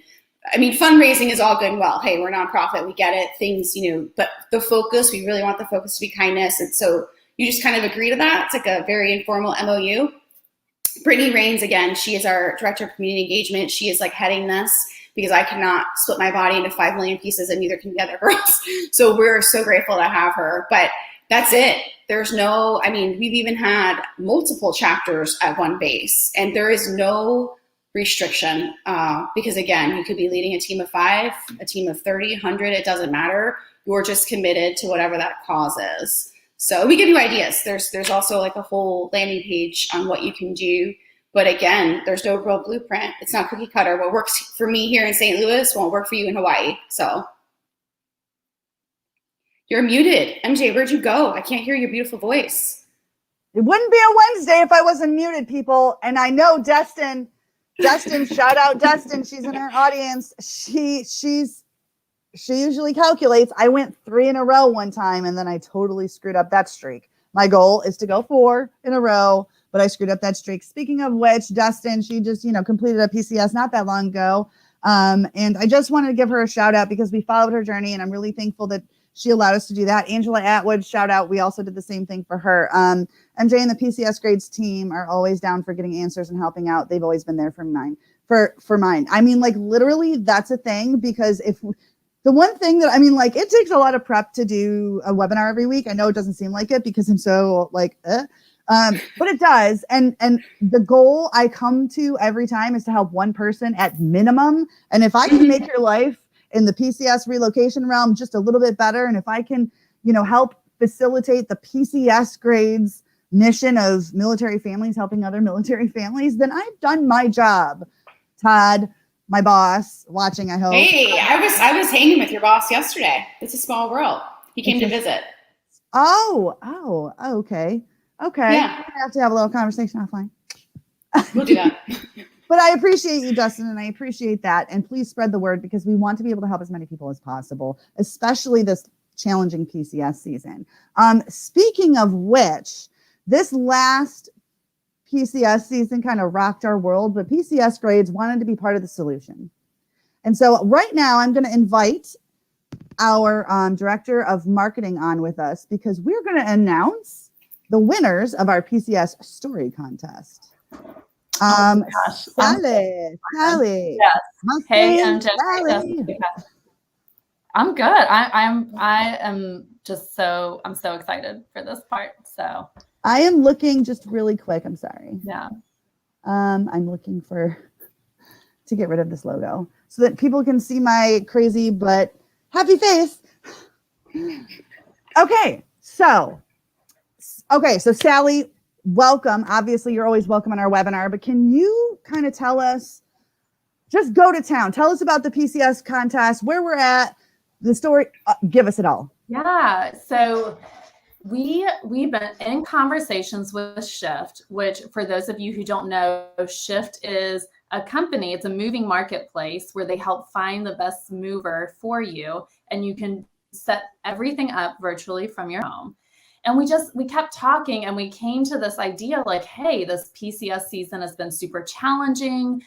S2: I mean, fundraising is all good and well. Hey, we're a nonprofit, we get it, things, you know, but the focus, we really want the focus to be kindness. And so you just kind of agree to that. It's like a very informal MOU. Brittany Rains, again, she is our director of community engagement. She is like heading this, because I cannot split my body into 5 million pieces, and neither can the other girls. So we're so grateful to have her. But that's it. There's no, I mean, we've even had multiple chapters at one base, and there is no restriction, because again, you could be leading a team of 5, a team of 30, 100, it doesn't matter. You're just committed to whatever that cause is. So we give you ideas. There's also like a whole landing page on what you can do. But again, there's no real blueprint. It's not cookie cutter. What works for me here in St. Louis won't work for you in Hawaii. So you're muted. MJ, where'd you go? I can't hear your beautiful voice.
S1: It wouldn't be a Wednesday if I wasn't muted, people. And I know Destin, shout out Destin. She's in our audience. She usually calculates. I went 3 in a row one time, and then I totally screwed up that streak. My goal is to go 4 in a row, but I screwed up that streak. Speaking of which, Destin, she just, completed a PCS not that long ago. And I just wanted to give her a shout out, because we followed her journey, and I'm really thankful that she allowed us to do that. Angela Atwood, shout out. We also did the same thing for her. MJ and the PCS grades team are always down for getting answers and helping out. They've always been there for mine. For mine. I mean, like, literally, that's a thing, because the one thing that, I mean, like, it takes a lot of prep to do a webinar every week. I know it doesn't seem like it, because I'm so like, but it does. And the goal I come to every time is to help one person at minimum. And if I can make your life in the PCS relocation realm just a little bit better, and if I can, help facilitate the PCS grades mission of military families helping other military families, then I've done my job. Todd, my boss, watching, I hope.
S2: Hey, I was hanging with your boss yesterday. It's a small world. He came to visit.
S1: Oh, okay.
S2: Yeah.
S1: I have to have a little conversation offline.
S2: We'll do that.
S1: But I appreciate you, Dustin, and I appreciate that. And please spread the word because we want to be able to help as many people as possible, especially this challenging PCS season. Speaking of which, this last PCS season kind of rocked our world, but PCS grades wanted to be part of the solution. And so right now I'm going to invite our director of marketing on with us because we're going to announce the winners of our PCS story contest. Sally.
S3: Yes. Hey, MJ. I'm good. I'm so excited for this part. So
S1: I am looking just really quick. I'm sorry.
S3: Yeah.
S1: I'm looking to get rid of this logo so that people can see my crazy but happy face. Okay, so Sally, welcome. Obviously, you're always welcome on our webinar, but can you kind of tell us, just go to town. Tell us about the PCS contest, where we're at, the story, give us it all.
S3: Yeah, so we've been in conversations with Shift, which for those of you who don't know, Shift is a company, it's a moving marketplace where they help find the best mover for you, and you can set everything up virtually from your home. And we kept talking and we came to this idea like, hey, this PCS season has been super challenging.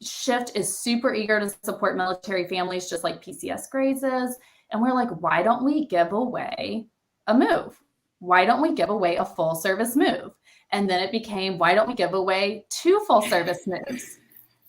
S3: Shift is super eager to support military families just like PCS grades is. And we're like, why don't we give away a move? Why don't we give away a full service move? And then it became, why don't we give away 2 full service moves?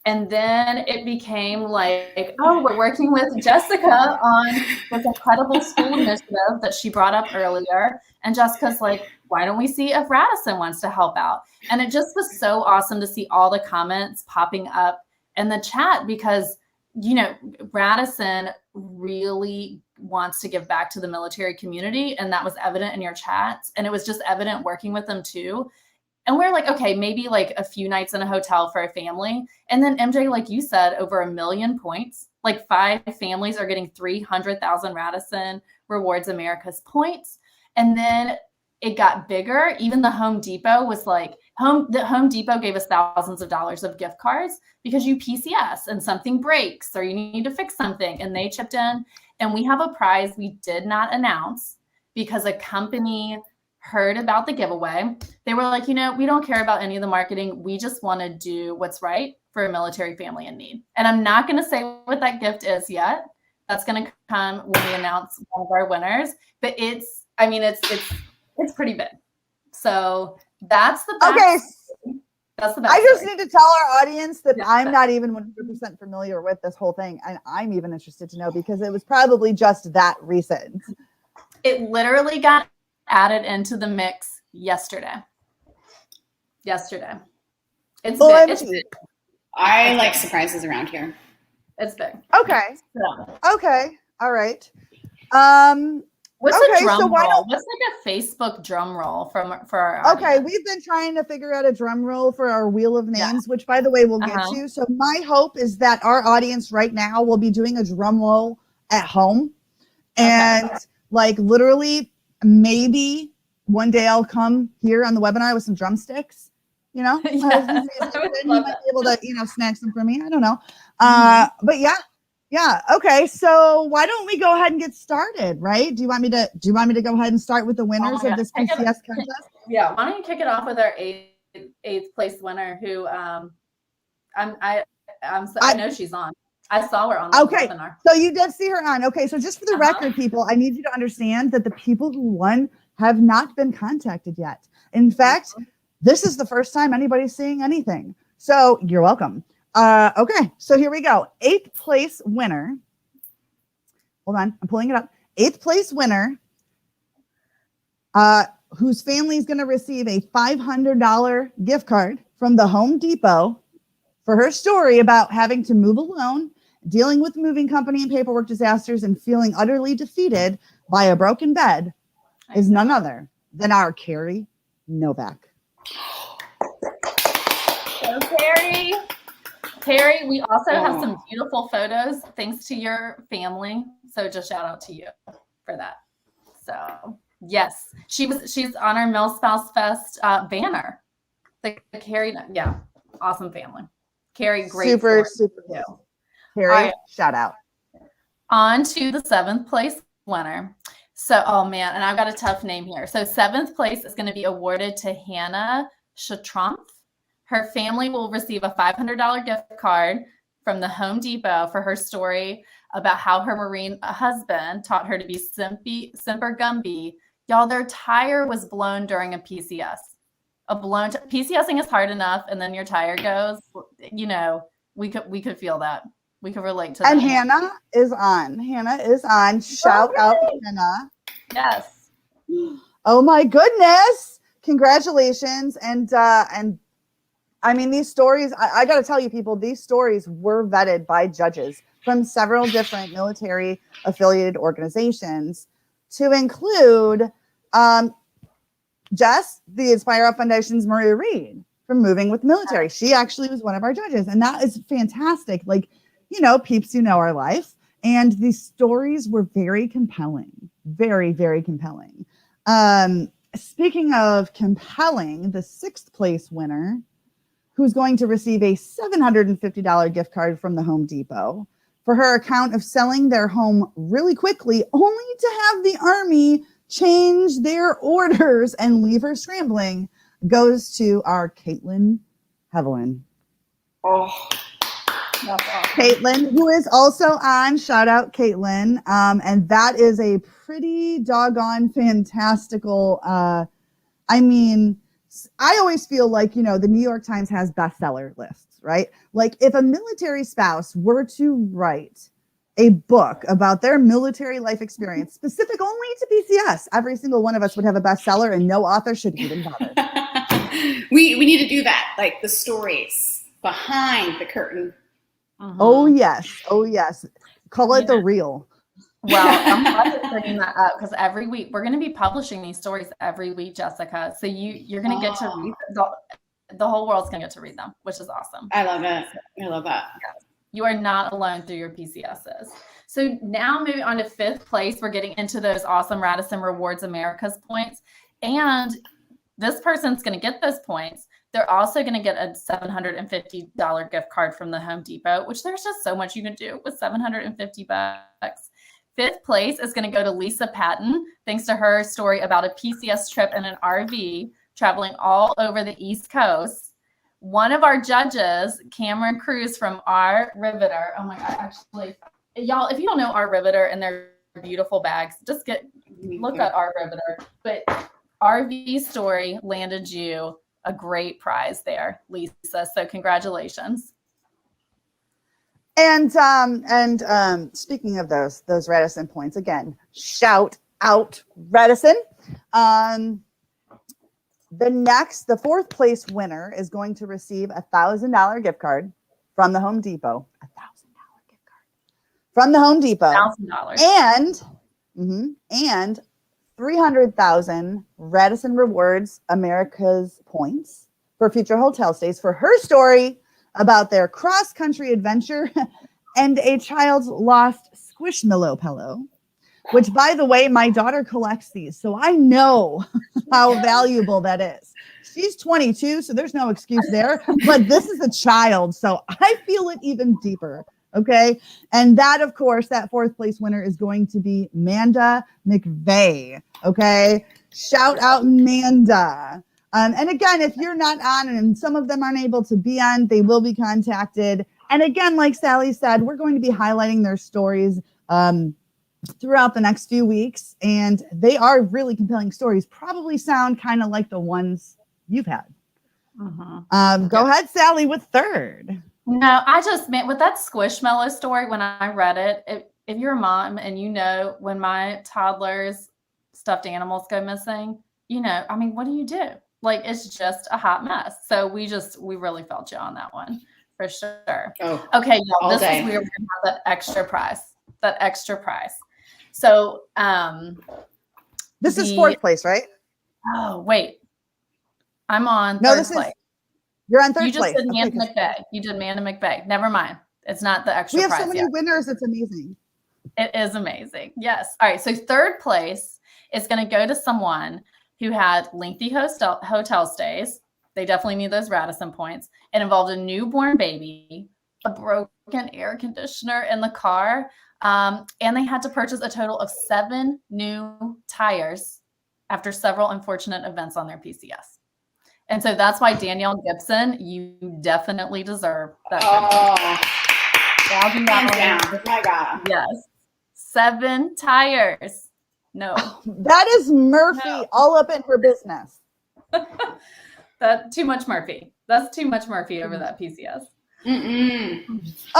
S3: And then it became like, oh, we're working with Jessica on this incredible school initiative that she brought up earlier. And Jessica's like, why don't we see if Radisson wants to help out? And it just was so awesome to see all the comments popping up in the chat because, you know, Radisson really wants to give back to the military community. And that was evident in your chats. And it was just evident working with them too. And we're like, okay, maybe like a few nights in a hotel for a family. And then MJ, like you said, over 1 million points, like 5 families are getting 300,000 Radisson Rewards America's points. And then it got bigger. Even the Home Depot was like, the Home Depot gave us thousands of dollars of gift cards because you PCS and something breaks or you need to fix something. And they chipped in. And we have a prize we did not announce because a company heard about the giveaway. They were like, you know, we don't care about any of the marketing. We just want to do what's right for a military family in need. And I'm not going to say what that gift is yet. That's going to come when we announce one of our winners. But it's pretty big. So that's the best.
S1: Okay.
S3: That's the best.
S1: I just need to tell our audience that I'm not even 100% familiar with this whole thing. And I'm even interested to know because it was probably just that recent.
S3: It literally got added into the mix yesterday. It's big.
S2: I like surprises around here.
S3: It's big.
S1: Okay.
S3: So.
S1: Okay. All right.
S3: What's
S1: okay,
S3: a drum
S1: so why
S3: roll?
S1: don't,
S3: What's like a Facebook drum roll for our audience?
S1: Okay, we've been trying to figure out a drum roll for our wheel of names, which by the way we'll get to. So my hope is that our audience right now will be doing a drum roll at home. And like literally maybe one day I'll come here on the webinar with some drumsticks, you know? You might be able to, you know, snag some for me. I don't know. But yeah. Okay. So why don't we go ahead and get started, right? Do you want me to go ahead and start with the winners of this PCS contest?
S3: Yeah. Why don't you kick it off with our eighth place winner who I know she's on. I saw her on the webinar.
S1: So you did see her on. Okay. So just for the record, people, I need you to understand that the people who won have not been contacted yet. In fact, this is the first time anybody's seeing anything. So you're welcome. Okay, so here we go. 8th place winner. Hold on, I'm pulling it up. 8th place winner, whose family is going to receive a $500 gift card from the Home Depot for her story about having to move alone, dealing with moving company and paperwork disasters, and feeling utterly defeated by a broken bed, is none other than our Carrie Novak.
S3: So Carrie, we also have some beautiful photos thanks to your family. So just shout out to you for that. So yes, she's on our Mill Spouse Fest banner. The Carrie, awesome family. Carrie, great
S1: Super,
S3: story.
S1: super cool. Carrie,
S3: All right.
S1: shout out.
S3: On to the 7th place winner. So, oh man, and I've got a tough name here. So 7th place is going to be awarded to Hannah Shatrumpf. Her family will receive a $500 gift card from the Home Depot for her story about how her Marine husband taught her to be Semper Gumby. Y'all, their tire was blown during a PCS. PCSing is hard enough, and then your tire goes. You know, we could feel that. We could relate to that.
S1: And Hannah is on. Shout out Hannah.
S3: Yes.
S1: Oh my goodness! Congratulations! And I mean, these stories. I got to tell you, people, these stories were vetted by judges from several different military affiliated organizations, to include Jess, the Inspire Up Foundation's Maria Reed from Moving with the Military. She actually was one of our judges, and that is fantastic. Like, you know, peeps who know our life. And these stories were very compelling, very, very compelling. Speaking of compelling, the 6th place winner, who's going to receive a $750 gift card from the Home Depot for her account of selling their home really quickly, only to have the Army change their orders and leave her scrambling, goes to our Caitlin Hevelin.
S2: Oh,
S3: That's awesome.
S1: Caitlin, who is also on. Shout out Caitlin. And that is a pretty doggone fantastical. I mean, I always feel like, you know, the New York Times has bestseller lists, right? Like if a military spouse were to write a book about their military life experience, specific only to PCS, every single one of us would have a bestseller, and no author should even bother.
S2: we need to do that, like the stories behind the curtain.
S1: Oh yes. Call it the real.
S3: Well, I'm glad you're bringing that up, because every week we're going to be publishing these stories every week, Jessica. So you're going to get to read the whole world's going to get to read them, which is awesome.
S2: I love it. I love that.
S3: You are not alone through your PCSs. So now moving on to 5th place, we're getting into those awesome Radisson Rewards Americas points. And this person's going to get those points. They're also going to get a $750 gift card from the Home Depot, which there's just so much you can do with $750. 5th place is going to go to Lisa Patton, thanks to her story about a PCS trip in an RV traveling all over the East Coast. One of our judges, Cameron Cruz from Our Riveter. Oh my God, actually, y'all, if you don't know Our Riveter and their beautiful bags, just look at Our Riveter. But RV Story landed you a great prize there, Lisa. So congratulations.
S1: And speaking of those Radisson points, again, shout out Radisson. The 4th place winner is going to receive a $1,000 gift card from the Home Depot. $1,000 gift card from the Home Depot.
S3: $1,000.
S1: And 300,000 Radisson Rewards America's points for future hotel stays for her story about their cross-country adventure and a child's lost Squishmallow pillow, which, by the way, my daughter collects these, so I know how valuable that is. She's 22, so there's no excuse there, but this is a child, so I feel it even deeper. Okay. And that, of course, that 4th place winner is going to be Manda McVeigh. Okay. Shout out Manda. And again, if you're not on, and some of them aren't able to be on, they will be contacted. And again, like Sally said, we're going to be highlighting their stories throughout the next few weeks. And they are really compelling stories, probably sound kind of like the ones you've had. Go ahead, Sally, with 3rd.
S3: No, I just meant with that Squishmallow story, when I read it, if you're a mom and you know when my toddler's stuffed animals go missing, you know, I mean, what do you do? Like, it's just a hot mess. So we really felt you on that one for sure.
S2: Oh,
S3: okay, y'all, this
S2: day.
S3: is where we're gonna have that extra prize. So
S1: this is 4th place, right?
S3: Oh, wait. I'm on
S1: No,
S3: 3rd place.
S1: You're on 3rd place.
S3: You just did Amanda McVeigh. You did Amanda McVeigh. Never mind. It's not the extra prize.
S1: We have so many winners. It's amazing.
S3: It is amazing. Yes. All right. So 3rd place is going to go to someone who had lengthy hotel stays, They definitely need those Radisson points. It involved a newborn baby, a broken air conditioner in the car, and they had to purchase a total of 7 new tires after several unfortunate events on their PCS. And so that's why Danielle Gibson, you definitely deserve that.
S2: Hands down. My God.
S3: Yes. 7 tires. No.
S1: That is Murphy all up in her business.
S3: That's too much Murphy. That's too much Murphy over that PCS.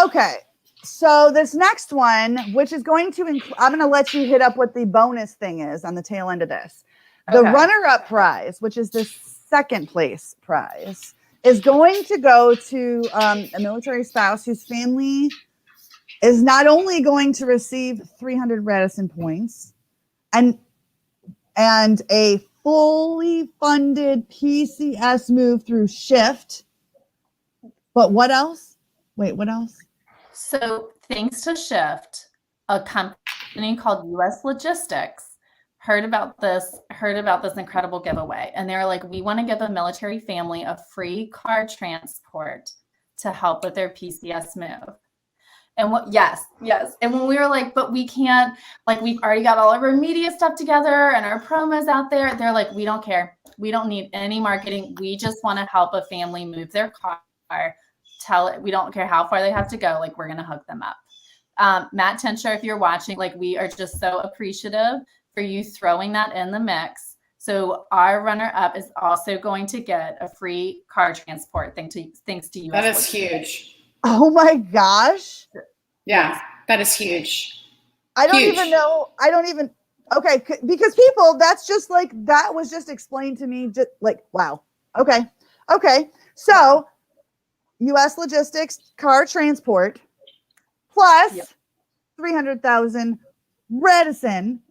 S1: Okay. So this next one, which is going to I'm going to let you hit up what the bonus thing is on the tail end of this. The runner-up prize, which is the second place prize, is going to go to a military spouse whose family is not only going to receive 300 Radisson points and a fully funded PCS move through Shift, but what else? Wait, what else?
S3: So thanks to Shift, a company called US Logistics heard about this incredible giveaway. And they were like, we want to give a military family a free car transport to help with their PCS move. And yes. And when we were like, but we can't, like, we've already got all of our media stuff together and our promos out there. They're like, we don't care. We don't need any marketing. We just want to help a family move their car. We don't care how far they have to go. Like, we're going to hook them up. Matt Tensher, if you're watching, like, we are just so appreciative for you throwing that in the mix. So our runner-up is also going to get a free car transport thanks to you.
S2: That is huge.
S1: Oh my gosh.
S2: Yeah, that is huge.
S1: I don't even know. Okay, because people, that's just like, that was just explained to me, just like, wow. Okay. So US Logistics car transport plus 300,000 Radisson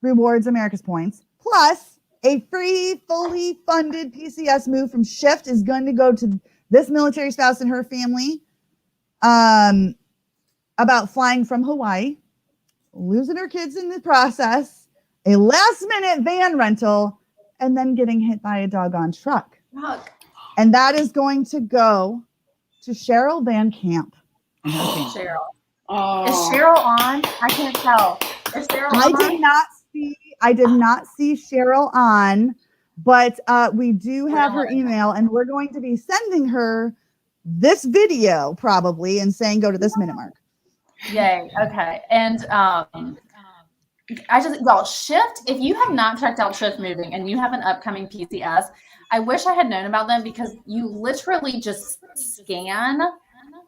S1: Rewards America's points plus a free, fully funded PCS move from Shift is going to go to this military spouse and her family about flying from Hawaii, losing her kids in the process, a last-minute van rental, and then getting hit by a doggone truck. And that is going to go to Cheryl Van Camp.
S3: Cheryl. Oh. Is Cheryl on? I can't tell. Is Cheryl on?
S1: I did not see Cheryl on, but we do have her email, and we're going to be sending her this video probably and saying go to this minute mark.
S3: Yay. Okay. And Shift, if you have not checked out Shift Moving and you have an upcoming PCS, I wish I had known about them because you literally just scan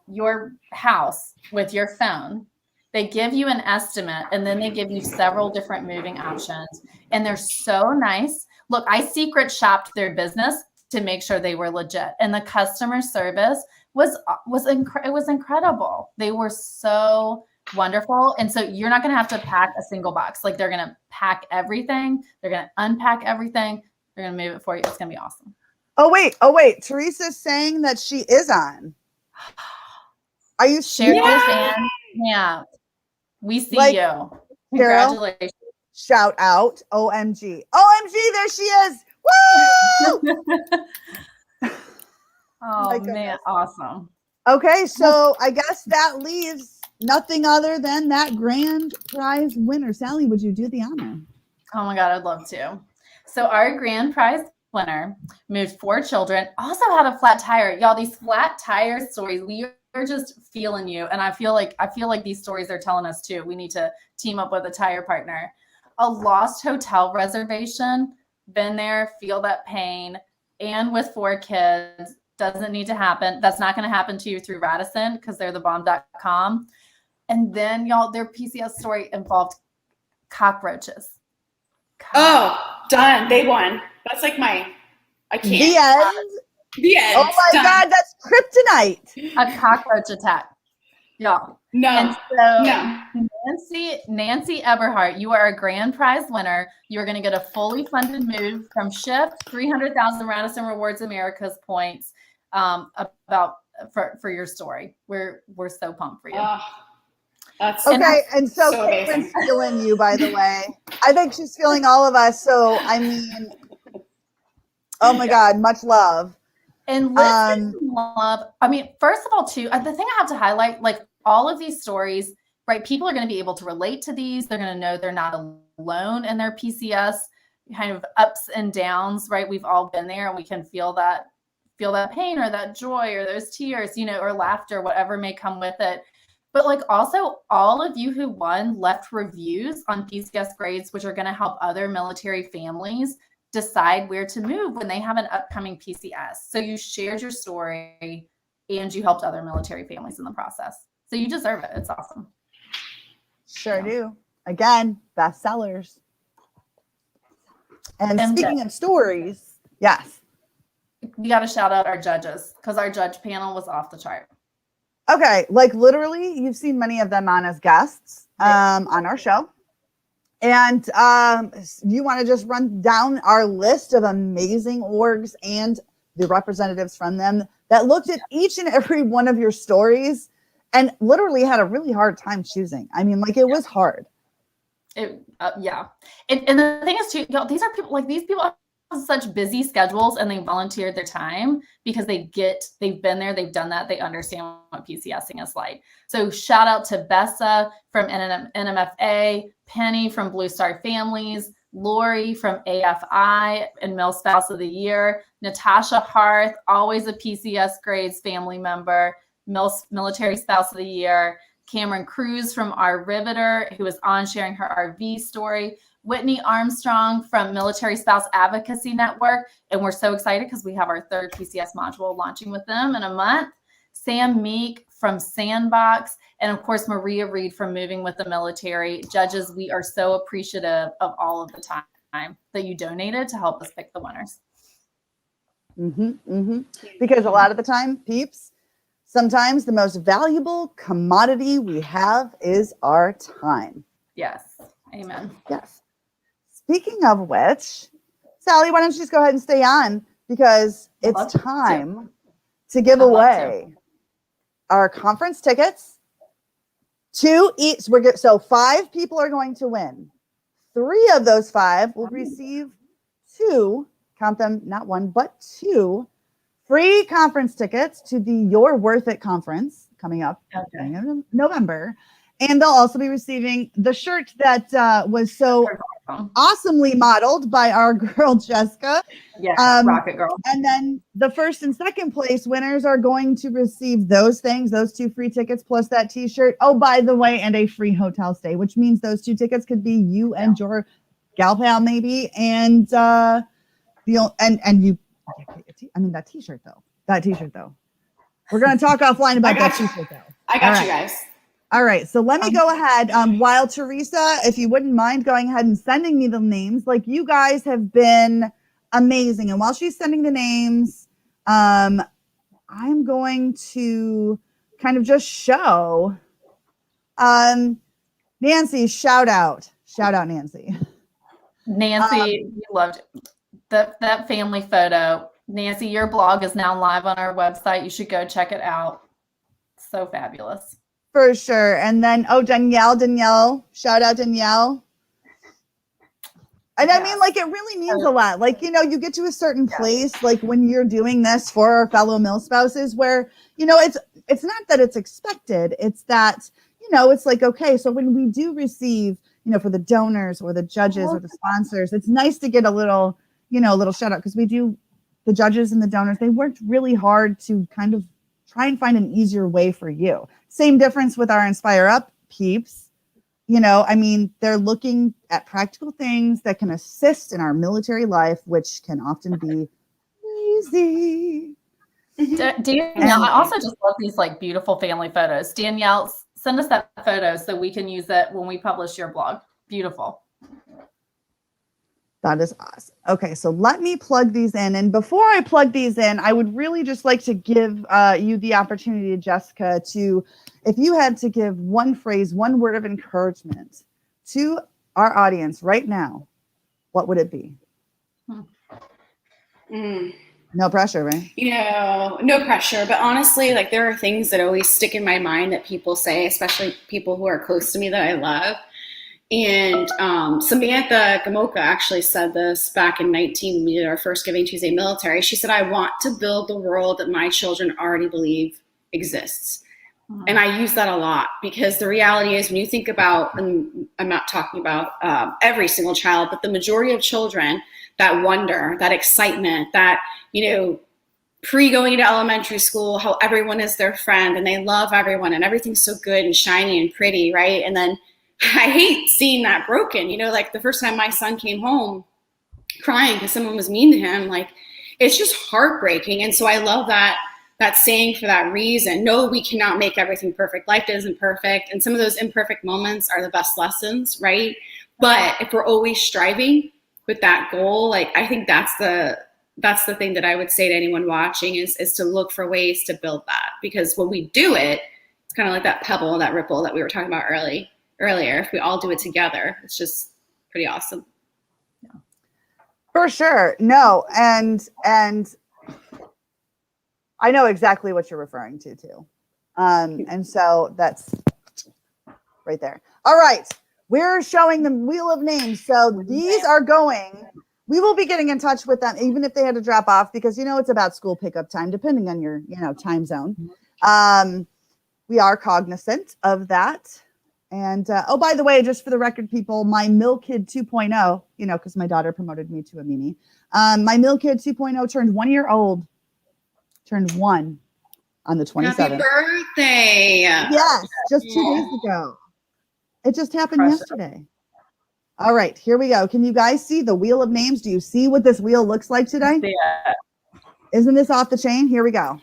S3: your house with your phone. They give you an estimate and then they give you several different moving options. And they're so nice. Look, I secret shopped their business to make sure they were legit. And the customer service was incredible. They were so wonderful. And so you're not going to have to pack a single box. Like, they're going to pack everything. They're going to unpack everything. They're going to move it for you. It's going to be awesome.
S1: Oh, wait. Teresa's saying that she is on. Are you serious?
S3: Yeah. We see you.
S1: Cheryl,
S3: Congratulations.
S1: shout out. OMG. There she is. Woo!
S3: Oh, man. Awesome.
S1: Okay. So I guess that leaves nothing other than that grand prize winner. Sally, would you do the honor?
S3: Oh my God. I'd love to. So our grand prize winner moved 4 children, also had a flat tire. Y'all, these flat tire stories, we are just feeling you. And I feel like these stories are telling us too. We need to team up with a tire partner. A lost hotel reservation, been there, feel that pain. And with 4 kids, doesn't need to happen. That's not going to happen to you through Radisson because they're thebomb.com. And then y'all, their PCS story involved cockroaches.
S2: Oh, done. They won. That's like I can't.
S1: The end.
S2: The end.
S1: Oh my God, that's kryptonite.
S3: A cockroach attack. Y'all.
S2: No.
S3: And so Nancy Eberhardt, you are a grand prize winner. You are going to get a fully funded move from Shift, 300,000 Radisson Rewards America's points for your story. We're so pumped for you.
S1: That's okay. And so Caitlin's feeling you, by the way. I think she's feeling all of us. So, I mean, oh my God, much love.
S3: And listen, love. I mean, first of all, too, the thing I have to highlight, like all of these stories, right? People are going to be able to relate to these. They're going to know they're not alone in their PCS kind of ups and downs, right? We've all been there, and we can feel that pain or that joy or those tears, or laughter, whatever may come with it. But like also all of you who won left reviews on PCS Grades, which are going to help other military families decide where to move when they have an upcoming PCS. So you shared your story and you helped other military families in the process. So you deserve it. It's awesome.
S1: Sure do. Again, bestsellers. And speaking of stories, yes.
S3: We got to shout out our judges because our judge panel was off the chart.
S1: Okay, like literally, you've seen many of them on as guests on our show. And you want to just run down our list of amazing orgs and the representatives from them that looked at each and every one of your stories and literally had a really hard time choosing. I mean, like it was hard.
S3: Yeah. And the thing is too, these are people, like these people have such busy schedules and they volunteered their time because they've been there, they've done that, they understand what PCSing is like. So shout out to Bessa from NMFA, Penny from Blue Star Families, Lori from AFI and Male Spouse of the Year, Natasha Harth, always a PCS Grades family member, Military Spouse of the Year, Cameron Cruz from our Riveter, who was on sharing her RV story, Whitney Armstrong from Military Spouse Advocacy Network, and we're so excited because we have our third PCS module launching with them in a month, Sam Meek from Sandbox, and of course, Maria Reed from Moving with the Military. Judges, we are so appreciative of all of the time that you donated to help us pick the winners.
S1: Because a lot of the time, peeps, sometimes the most valuable commodity we have is our time.
S3: Yes. Amen.
S1: Yes. Speaking of which, Sally, why don't you just go ahead and stay on because it's time to give away our conference tickets to each. So 5 people are going to win. 3 of those 5 will receive 2, count them, not 1, but 2 free conference tickets to the Youre Worth It conference coming up in November. And they'll also be receiving the shirt that was so awesomely modeled by our girl, Jessica.
S3: Yeah, Rocket Girl.
S1: And then the first and second place winners are going to receive those things, those 2 free tickets plus that t-shirt. Oh, by the way, and a free hotel stay, which means those 2 tickets could be you and your gal pal maybe. And that t-shirt though. We're going to talk offline about that t-shirt though.
S2: I got you guys.
S1: All right, so let me go ahead. While Teresa, if you wouldn't mind going ahead and sending me the names, like you guys have been amazing. And while she's sending the names, I'm going to kind of just show Nancy, shout out Nancy.
S3: Nancy, you loved that family photo. Nancy, your blog is now live on our website. You should go check it out. So fabulous.
S1: For sure. And then, Danielle, shout out Danielle. And I mean, like, it really means a lot. Like, you get to a certain place, like when you're doing this for our fellow mil spouses where, it's not that it's expected. It's that, it's like, okay, so when we do receive, for the donors or the judges or the sponsors, it's nice to get a little shout out because the judges and the donors, they worked really hard to kind of try and find an easier way for you. Same difference with our Inspire Up peeps. They're looking at practical things that can assist in our military life, which can often be easy.
S3: Danielle, I also just love these like beautiful family photos. Danielle, send us that photo so we can use it when we publish your blog. Beautiful.
S1: That is awesome. Okay, so let me plug these in. And before I plug these in, I would really just like to give you the opportunity, Jessica, if you had to give one phrase, one word of encouragement to our audience right now, what would it be? No pressure, right?
S2: No pressure. But honestly, like there are things that always stick in my mind that people say, especially people who are close to me that I love. And Samantha Gamoka actually said this back in we did our first Giving Tuesday military. She said, I want to build the world that my children already believe exists. And I use that a lot because the reality is when you think about, and I'm not talking about every single child, but the majority of children, that wonder, that excitement, that, pre-going into elementary school, how everyone is their friend and they love everyone and everything's so good and shiny and pretty, right? And then I hate seeing that broken. Like the first time my son came home crying because someone was mean to him, like it's just heartbreaking. And so I love that saying for that reason. No, we cannot make everything perfect. Life isn't perfect. And some of those imperfect moments are the best lessons, right? But if we're always striving with that goal, like I think that's the thing that I would say to anyone watching is to look for ways to build that. Because when we do it, it's kind of like that pebble, that ripple that we were talking about earlier. If we all do it together, it's just pretty awesome.
S1: For sure. No. And I know exactly what you're referring to too. And so that's right there. All right. We're showing the wheel of names. So these are we will be getting in touch with them, even if they had to drop off, because, it's about school pickup time, depending on your, time zone. We are cognizant of that. And, by the way, just for the record, people, my Mill Kid 2.0, because my daughter promoted me to a Mimi. My Mill Kid 2.0 turned 1 year old. Turned 1 on the 27th.
S2: Happy birthday.
S1: Yes, just 2 days ago. It just happened yesterday. All right, here we go. Can you guys see the wheel of names? Do you see what this wheel looks like today?
S3: Yeah.
S1: Isn't this off the chain? Here we go.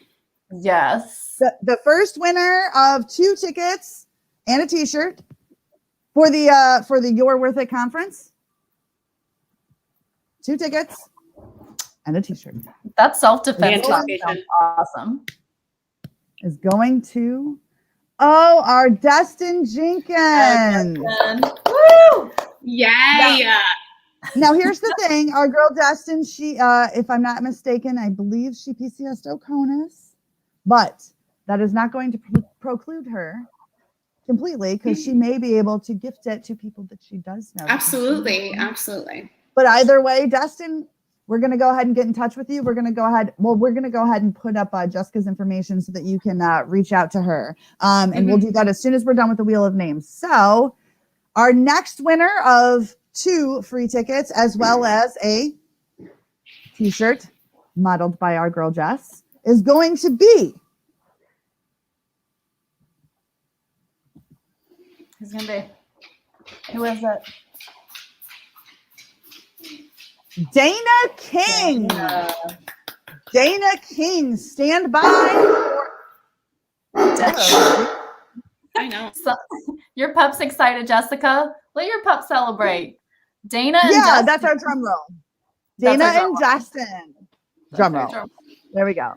S3: Yes.
S1: The first winner of 2 tickets and a t-shirt for the Youre Worth It conference. 2 tickets and a t-shirt.
S3: That's self-defense. Awesome.
S1: Is going to our Destin Jenkins.
S3: Woo!
S2: Yay!
S1: Now here's the thing: our girl Destin, she, if I'm not mistaken, I believe she PCS'd Oconus, but that is not going to preclude her completely because she may be able to gift it to people that she does know.
S2: Absolutely.
S1: But either way, Destin, we're going to go ahead and get in touch with you. We're going to go ahead and put up Jessica's information so that you can reach out to her. And we'll do that as soon as we're done with the wheel of names. So our next winner of 2 free tickets, as well as a t-shirt modeled by our girl Jess, is going to be
S3: who is it?
S1: Dana King. Dana King, stand by.
S2: I know.
S3: So, your pup's excited, Jessica. Let your pup celebrate. Dana and
S1: Justin. That's our drum roll. Dana and Justin. Drum roll. There we go.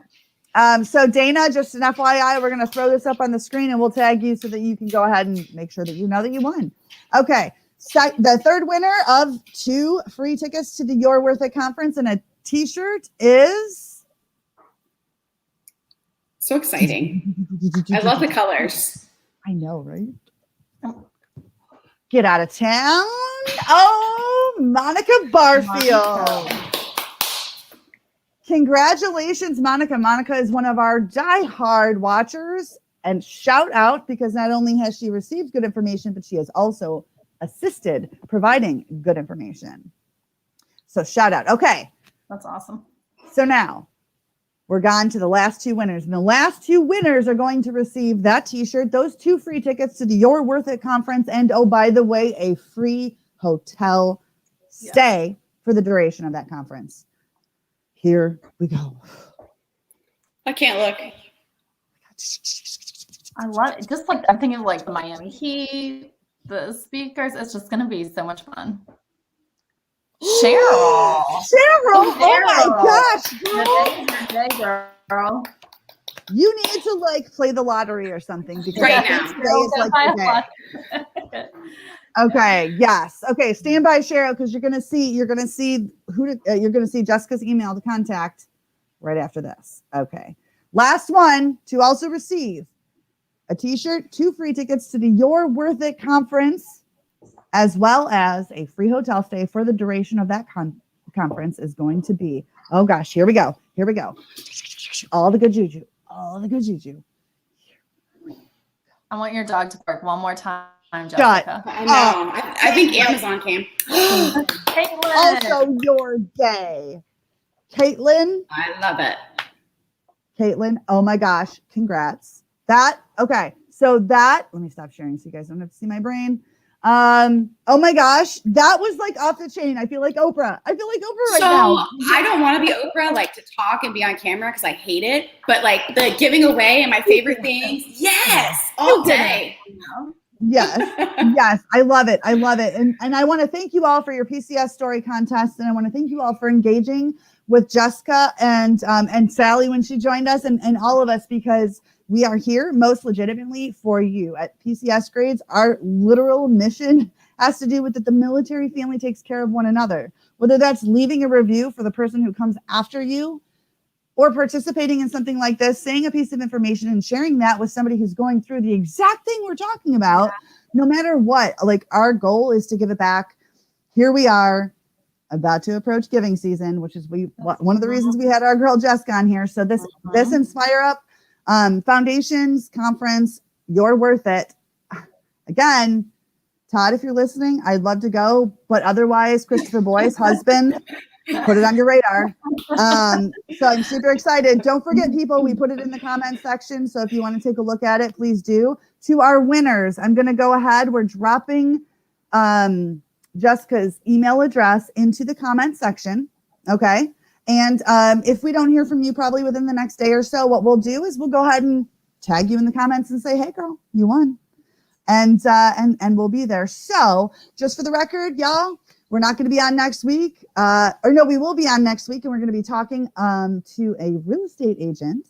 S1: So Dana, just an FYI, we're going to throw this up on the screen and we'll tag you so that you can go ahead and make sure that you know that you won. Okay. So the third winner of 2 free tickets to the Youre Worth It conference and a t-shirt is...
S2: So exciting. I love the colors.
S1: I know, right? Get out of town. Oh, Monica Barfield. Congratulations, Monica. Monica is one of our diehard watchers. And shout out, because not only has she received good information, but she has also assisted providing good information. So shout out. Okay.
S3: That's awesome.
S1: So now we're gone to the last 2 winners. And the last 2 winners are going to receive that t-shirt, those 2 free tickets to the Youre Worth It conference. And oh, by the way, a free hotel stay for the duration of that conference. Here we go.
S2: I can't look.
S3: I love it. Just like I'm thinking of like the Miami Heat, the speakers. It's just going to be so much fun. Cheryl.
S1: Oh my gosh.
S3: Good day, girl.
S1: You need to like play the lottery or something because
S2: Right
S1: I think
S2: now.
S1: today is like the day. Okay. Yes. Okay. Stand by, Cheryl, because you're gonna see Jessica's email to contact right after this. Okay. Last one to also receive a t-shirt, 2 free tickets to the Youre Worth It conference as well as a free hotel stay for the duration of that conference is going to be, oh gosh, here we go. Here we go. All the good juju. All the good juju.
S3: I want your dog to bark one more time, Jessica.
S2: I know. I think Amazon came.
S3: Caitlin.
S1: Also your day. Caitlin.
S2: I love it.
S1: Caitlin, oh my gosh, congrats. Okay, so let me stop sharing so you guys don't have to see my brain. Oh my gosh, that was like off the chain. I feel like Oprah. I feel like Oprah right now.
S2: I don't want to be Oprah, like to talk and be on camera because I hate it. But like the giving away and my favorite things, yes, all day.
S1: Yes, I love it. I love it. And I want to thank you all for your PCS story contest. And I want to thank you all for engaging with Jessica and Sally when she joined us and all of us, because we are here most legitimately for you at PCS Grades. Our literal mission has to do with that the military family takes care of one another, whether that's leaving a review for the person who comes after you or participating in something like this, saying a piece of information and sharing that with somebody who's going through the exact thing we're talking about. No matter what, like our goal is to give it back. Here we are about to approach giving season, which is one of the reasons we had our girl Jessica on here. So this Inspire Up Foundations Conference, Youre Worth It. Again, Todd, if you're listening, I'd love to go, but otherwise, Christopher Boy's husband, put it on your radar. So I'm super excited. Don't forget, people, we put it in the comment section. So if you want to take a look at it, please do. To our winners, I'm going to go ahead. We're dropping Jessica's email address into the comment section. Okay. And if we don't hear from you probably within the next day or so, what we'll do is we'll go ahead and tag you in the comments and say, hey, girl, you won. And we'll be there. So just for the record, y'all, we're not going to be on next week. We will be on next week. And we're going to be talking to a real estate agent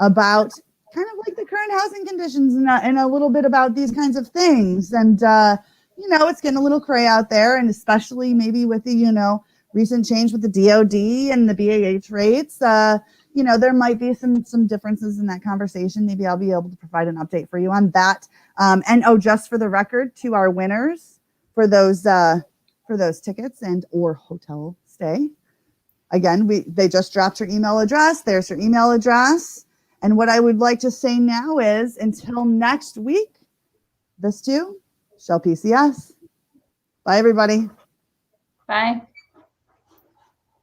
S1: about kind of like the current housing conditions and a little bit about these kinds of things. And, it's getting a little cray out there. And especially maybe with the, recent change with the DOD and the BAH rates, there might be some differences in that conversation. Maybe I'll be able to provide an update for you on that. Just for the record, to our winners for those tickets and or hotel stay. Again, they just dropped your email address. There's your email address. And what I would like to say now is until next week, this too shall PCS. Bye, everybody.
S3: Bye.